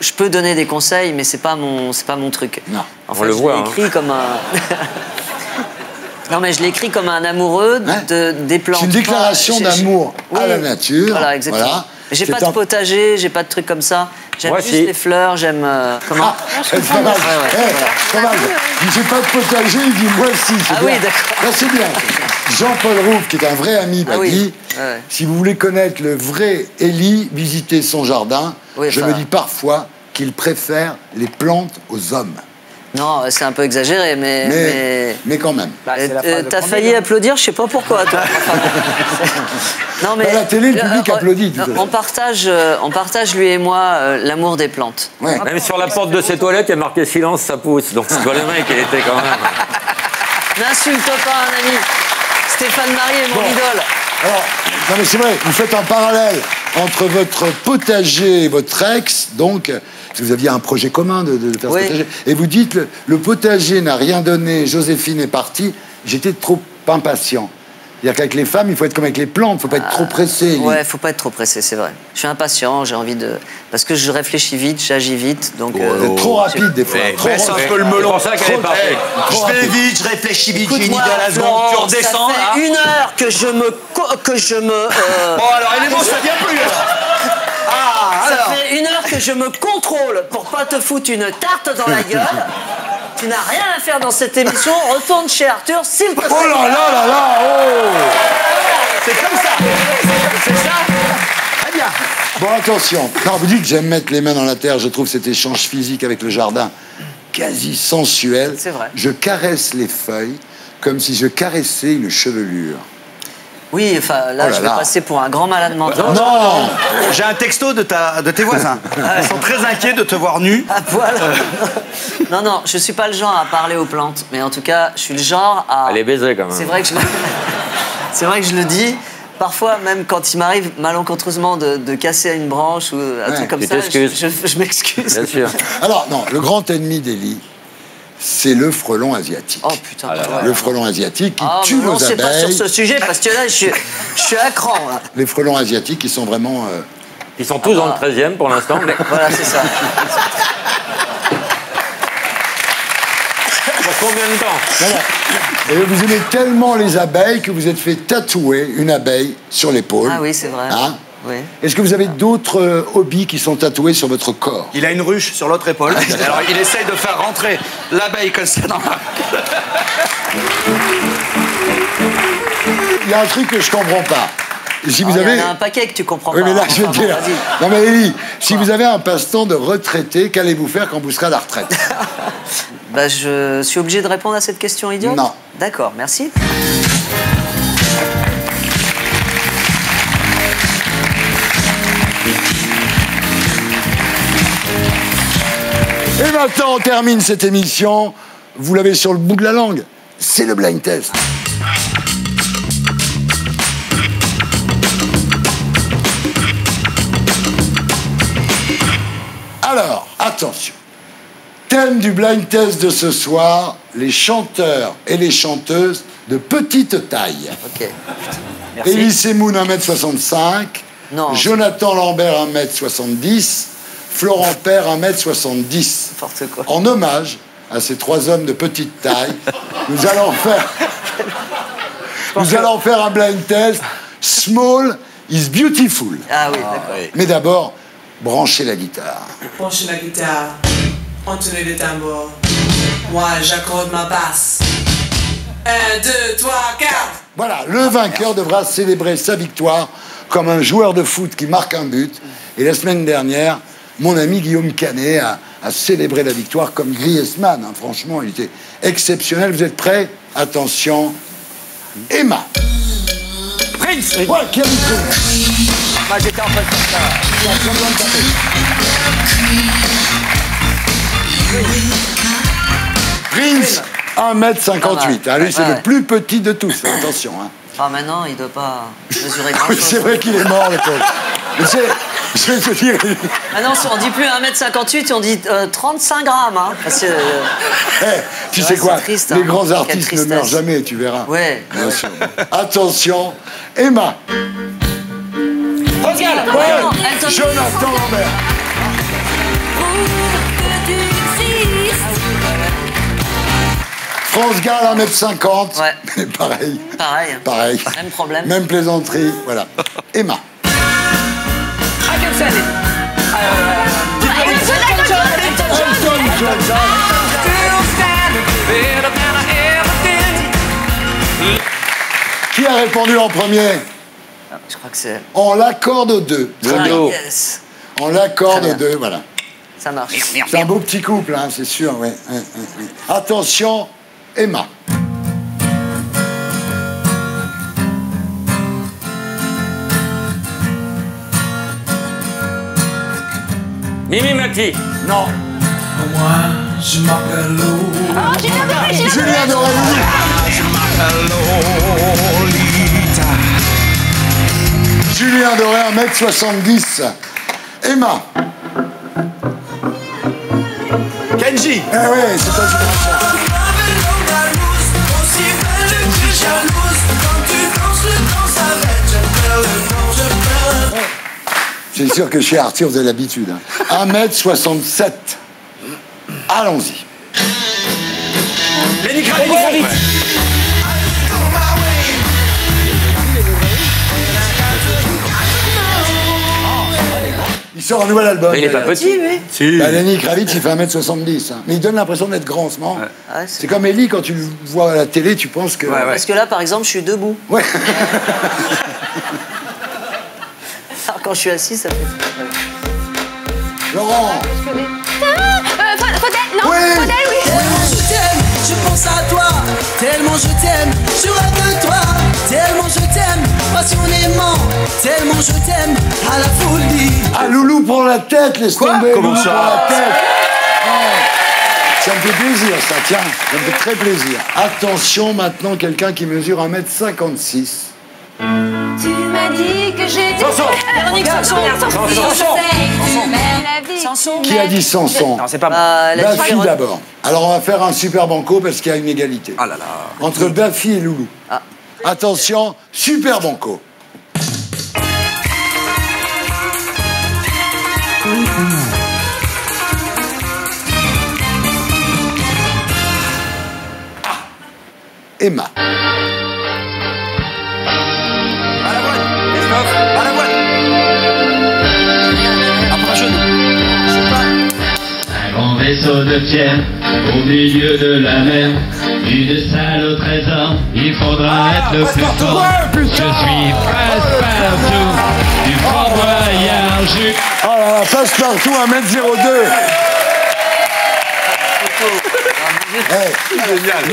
[SPEAKER 12] je peux donner des conseils, mais c'est pas mon truc.
[SPEAKER 1] Non.
[SPEAKER 12] En fait, je l'ai écrit comme un. Non, mais je l'ai écrit comme un amoureux des plantes.
[SPEAKER 1] C'est une déclaration d'amour à la nature.
[SPEAKER 12] Voilà, exactement.
[SPEAKER 1] Voilà.
[SPEAKER 12] J'ai pas de potager, j'ai pas de trucs comme ça. J'aime juste les fleurs, j'aime... comment
[SPEAKER 1] c'est pas mal. Pas mal. J'ai pas de potager, il dit moi aussi.
[SPEAKER 12] Ah oui, d'accord.
[SPEAKER 1] Là, c'est bien. Jean-Paul Rouve, qui est un vrai ami, m'a dit, si vous voulez connaître le vrai Élie, visitez son jardin. Je me dis parfois qu'il préfère les plantes aux hommes.
[SPEAKER 12] Non, c'est un peu exagéré,
[SPEAKER 1] mais quand même.
[SPEAKER 12] T'as failli applaudir, je sais pas pourquoi, toi.
[SPEAKER 1] Non, mais à la télé, le public applaudit.
[SPEAKER 12] On partage, lui et moi, l'amour des plantes.
[SPEAKER 1] Ouais.
[SPEAKER 2] Même sur la porte de ses toilettes, il y a marqué silence, ça pousse. Donc le mec, il était quand même.
[SPEAKER 12] N'insulte pas un ami. Stéphane Marie est mon idole.
[SPEAKER 1] Alors, non mais c'est vrai, vous faites un parallèle entre votre potager et votre ex, donc vous aviez un projet commun de faire ce potager. Et vous dites, le potager n'a rien donné, Joséphine est partie, j'étais trop impatient. C'est-à-dire qu'avec les femmes, il faut être comme avec les plantes, il ne faut pas être trop pressé.
[SPEAKER 12] Ouais, faut pas être trop pressé, c'est vrai. Je suis impatient, j'ai envie de... Parce que je réfléchis vite, j'agis vite, donc...
[SPEAKER 1] Vous êtes trop rapide, des fois.
[SPEAKER 18] Baisse un peu le melon.
[SPEAKER 2] C'est pour ça qu'elle est partie.
[SPEAKER 18] Je vais vite, je réfléchis vite, j'ai une idée à la seconde.
[SPEAKER 12] Florent,
[SPEAKER 18] Tu redescends,
[SPEAKER 12] ça fait
[SPEAKER 18] là.
[SPEAKER 12] 1 heure que je me...
[SPEAKER 18] Bon, alors, elle est bon, ça vient plus, alors.
[SPEAKER 12] Ça fait 1 heure que je me contrôle pour pas te foutre une tarte dans la gueule. Tu n'as rien à faire dans cette émission. Retourne chez Arthur, s'il te plaît.
[SPEAKER 1] Oh là là là là, oh!
[SPEAKER 18] C'est comme ça. C'est ça. Très bien.
[SPEAKER 1] Bon, attention. Non, vous dites que j'aime mettre les mains dans la terre. Je trouve cet échange physique avec le jardin quasi sensuel.
[SPEAKER 12] C'est vrai.
[SPEAKER 1] Je caresse les feuilles comme si je caressais une chevelure.
[SPEAKER 12] Oui, enfin, là,
[SPEAKER 1] Oh là
[SPEAKER 12] je vais
[SPEAKER 1] là.
[SPEAKER 12] passer pour un grand malade mental.
[SPEAKER 1] Non!
[SPEAKER 18] J'ai un texto de tes voisins. Ils sont très inquiets de te voir nu.
[SPEAKER 12] À poil. Non, non, je suis pas le genre à parler aux plantes, mais en tout cas, je suis le genre à...
[SPEAKER 2] Elle est baisée, quand même.
[SPEAKER 12] C'est vrai que c'est vrai que je le dis. Parfois, même quand il m'arrive malencontreusement de casser une branche ou un truc comme
[SPEAKER 2] tu
[SPEAKER 12] ça,
[SPEAKER 2] t'excuses.
[SPEAKER 12] je m'excuse.
[SPEAKER 2] Bien sûr.
[SPEAKER 1] Alors, non, le grand ennemi d'Élie, c'est le frelon asiatique.
[SPEAKER 12] Oh putain,
[SPEAKER 1] Le frelon asiatique qui tue
[SPEAKER 12] mais
[SPEAKER 1] nos
[SPEAKER 12] non, c'est pas sur
[SPEAKER 1] abeilles.
[SPEAKER 12] ce sujet, parce que là, je suis à cran, là.
[SPEAKER 1] Les frelons asiatiques, ils sont vraiment...
[SPEAKER 2] Ils sont tous dans le 13e pour l'instant, mais...
[SPEAKER 12] Voilà, c'est ça.
[SPEAKER 2] Pour combien de temps?
[SPEAKER 1] Voilà. Et vous aimez tellement les abeilles que vous êtes fait tatouer une abeille sur l'épaule.
[SPEAKER 12] Ah oui, c'est vrai.
[SPEAKER 1] Hein?
[SPEAKER 12] Oui.
[SPEAKER 1] Est-ce que vous avez d'autres hobbies qui sont tatoués sur votre corps?
[SPEAKER 18] Il a une ruche sur l'autre épaule. Alors il essaye de faire rentrer l'abeille comme ça dans la...
[SPEAKER 1] Il y a un truc que je comprends pas. Si vous
[SPEAKER 12] Il
[SPEAKER 1] avez...
[SPEAKER 12] y en a un paquet que tu comprends
[SPEAKER 1] Oui,
[SPEAKER 12] pas.
[SPEAKER 1] mais là,
[SPEAKER 12] hein.
[SPEAKER 1] je veux
[SPEAKER 12] Enfin,
[SPEAKER 1] dire...
[SPEAKER 12] bon, vas-y.
[SPEAKER 1] Non, mais Élie, si vous avez un passe-temps de retraité, qu'allez-vous faire quand vous serez à la retraite?
[SPEAKER 12] Bah, je suis obligé de répondre à cette question idiote?
[SPEAKER 1] Non.
[SPEAKER 12] D'accord, merci.
[SPEAKER 1] Et maintenant, on termine cette émission. Vous l'avez sur le bout de la langue. C'est le blind test. Alors, attention. Thème du blind test de ce soir, les chanteurs et les chanteuses de petite taille.
[SPEAKER 12] Ok. Merci.
[SPEAKER 1] Élie Semoun, 1m65.
[SPEAKER 12] Non.
[SPEAKER 1] Jonathan Lambert, 1m70. Florent Père, 1m70.
[SPEAKER 12] N'importe quoi.
[SPEAKER 1] En hommage à ces 3 hommes de petite taille, nous allons faire un blind test. Small is beautiful.
[SPEAKER 12] Ah oui, d'accord.
[SPEAKER 1] Mais d'abord, branchez la guitare.
[SPEAKER 3] Branchez la guitare, entonner les tambours. Moi, j'accorde ma basse. 1, 2, 3, 4.
[SPEAKER 1] Voilà, le vainqueur devra célébrer sa victoire comme un joueur de foot qui marque un but. Et la semaine dernière, mon ami Guillaume Canet a célébré la victoire comme Griezmann. Hein. Franchement, il était exceptionnel. Vous êtes prêts? Attention. Emma.
[SPEAKER 15] Prince.
[SPEAKER 1] Ouais, qui a dit Prince?
[SPEAKER 15] Moi, j'étais en train de faire
[SPEAKER 1] Prince, 1m58. Ah, lui, c'est
[SPEAKER 12] Ouais.
[SPEAKER 1] le plus petit de tous. Attention. Hein.
[SPEAKER 12] Ah, maintenant, il doit pas mesurer
[SPEAKER 1] Oui,
[SPEAKER 12] grand-chose.
[SPEAKER 1] c'est vrai qu'il est mort, le pauvre. Mais je vais te dire...
[SPEAKER 12] Maintenant, on dit plus 1m58, on dit 35 grammes. Hein, parce que,
[SPEAKER 1] tu
[SPEAKER 12] ouais,
[SPEAKER 1] sais quoi,
[SPEAKER 12] c'est triste,
[SPEAKER 1] les
[SPEAKER 12] hein.
[SPEAKER 1] grands
[SPEAKER 12] Quelle
[SPEAKER 1] artistes ne
[SPEAKER 12] tristesse.
[SPEAKER 1] meurent jamais, tu verras.
[SPEAKER 12] Ouais.
[SPEAKER 1] Bien sûr. Attention, Emma.
[SPEAKER 12] Regarde,
[SPEAKER 1] Ouais,
[SPEAKER 12] non, Elton-
[SPEAKER 1] Jonathan Lambert. France Gall, 1m50.
[SPEAKER 12] Ouais.
[SPEAKER 1] Mais pareil.
[SPEAKER 12] Pareil.
[SPEAKER 1] Pareil.
[SPEAKER 12] Même problème.
[SPEAKER 1] Même plaisanterie. Voilà. Emma. Elton John. Qui a répondu en premier?
[SPEAKER 12] Je crois que c'est...
[SPEAKER 1] On l'accorde aux deux. Très bien.
[SPEAKER 12] Yes.
[SPEAKER 1] On l'accorde
[SPEAKER 12] Très
[SPEAKER 1] aux
[SPEAKER 12] bien.
[SPEAKER 1] deux, voilà.
[SPEAKER 12] Ça marche.
[SPEAKER 1] C'est un beau petit couple, hein, c'est sûr. Ouais. Attention, Emma.
[SPEAKER 2] Mimi Mati.
[SPEAKER 1] Non.
[SPEAKER 3] Moi, je m'appelle
[SPEAKER 1] Julien Doré.
[SPEAKER 3] Je m'appelle Lolita.
[SPEAKER 1] Julien Doré, 1m70. Emma.
[SPEAKER 18] Kenji.
[SPEAKER 1] Eh ouais, c'est pas Julien. C'est sûr que chez Arthur, vous avez l'habitude. 1m67. Allons-y.
[SPEAKER 15] Lenny Kravitz.
[SPEAKER 1] Il sort un nouvel album.
[SPEAKER 2] Mais il est pas petit,
[SPEAKER 12] oui.
[SPEAKER 2] Si.
[SPEAKER 1] Bah, Lenny Kravitz, il fait 1m70. Hein. Mais il donne l'impression d'être grand en ce moment.
[SPEAKER 12] Ah,
[SPEAKER 1] c'est comme Ellie, quand tu le vois à la télé, tu penses que...
[SPEAKER 12] Parce que là, par exemple, je suis debout.
[SPEAKER 1] Ouais.
[SPEAKER 12] Alors, quand je suis assis, ça fait...
[SPEAKER 1] Laurent.
[SPEAKER 14] Faudel, non,
[SPEAKER 1] Oui.
[SPEAKER 14] Faudel, oui.
[SPEAKER 22] Tellement je t'aime, je pense à toi. Tellement je t'aime, je rêve de toi. Tellement je t'aime, passionnément. Tellement je t'aime, à la folie.
[SPEAKER 1] Ah, Loulou prend la tête, laisse tomber.
[SPEAKER 15] Comment
[SPEAKER 1] Loulou
[SPEAKER 15] ça
[SPEAKER 1] prend la tête. Ah. Ça me fait plaisir, ça, tiens. Ça me fait très plaisir. Attention, maintenant, quelqu'un qui mesure 1m56.
[SPEAKER 14] Tu m'as dit que j'étais...
[SPEAKER 21] Véronique Sanson.
[SPEAKER 14] Sanson.
[SPEAKER 1] Qui a dit Sanson?
[SPEAKER 15] Non, c'est pas moi.
[SPEAKER 1] Bafi d'abord. Alors, on va faire un super banco parce qu'il y a une égalité.
[SPEAKER 18] Ah là là.
[SPEAKER 1] Entre Bafi et Loulou.
[SPEAKER 12] Ah.
[SPEAKER 1] Attention, super banco. Emma.
[SPEAKER 6] Un grand vaisseau de pierre au milieu de la mer, une salle au trésor, il faudra être le plus fort. Je suis Passepartout du Fort Boyard.
[SPEAKER 1] Oh là là, Passepartout, 1m02.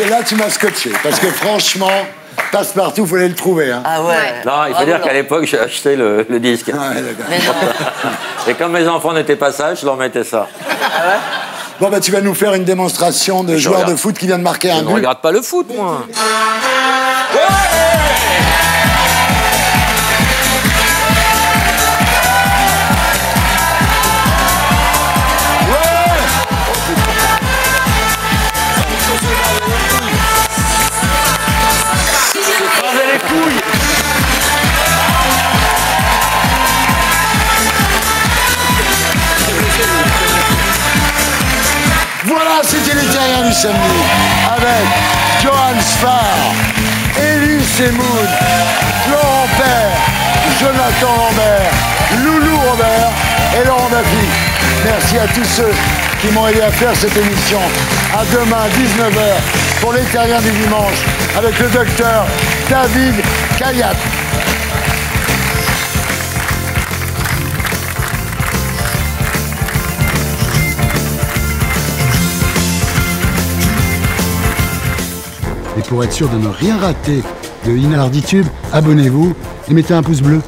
[SPEAKER 1] Et là, tu m'as scotché. Parce que franchement, Passepartout, il fallait le trouver. Hein.
[SPEAKER 12] Ah ouais.
[SPEAKER 2] Non, il faut dire qu'à l'époque, j'ai acheté le disque.
[SPEAKER 1] Ah ouais, d'accord.
[SPEAKER 12] Mais non.
[SPEAKER 2] Et comme mes enfants n'étaient pas sages, je leur mettais ça.
[SPEAKER 1] Bon, bah, tu vas nous faire une démonstration de joueur de foot qui vient de marquer un
[SPEAKER 2] Je
[SPEAKER 1] but.
[SPEAKER 2] ne regarde pas le foot, moi.
[SPEAKER 1] Voilà, c'était les terriens du samedi. Avec Johan Sfar, Elie Semoun, Florent Père, Jonathan Lambert, Loulou Robert et Laurent Bafi. Merci à tous ceux qui m'ont aidé à faire cette émission. À demain, 19h, pour les terriens du dimanche, avec le docteur David Kayat.
[SPEAKER 8] Et pour être sûr de ne rien rater de Inarditube, abonnez-vous et mettez un pouce bleu.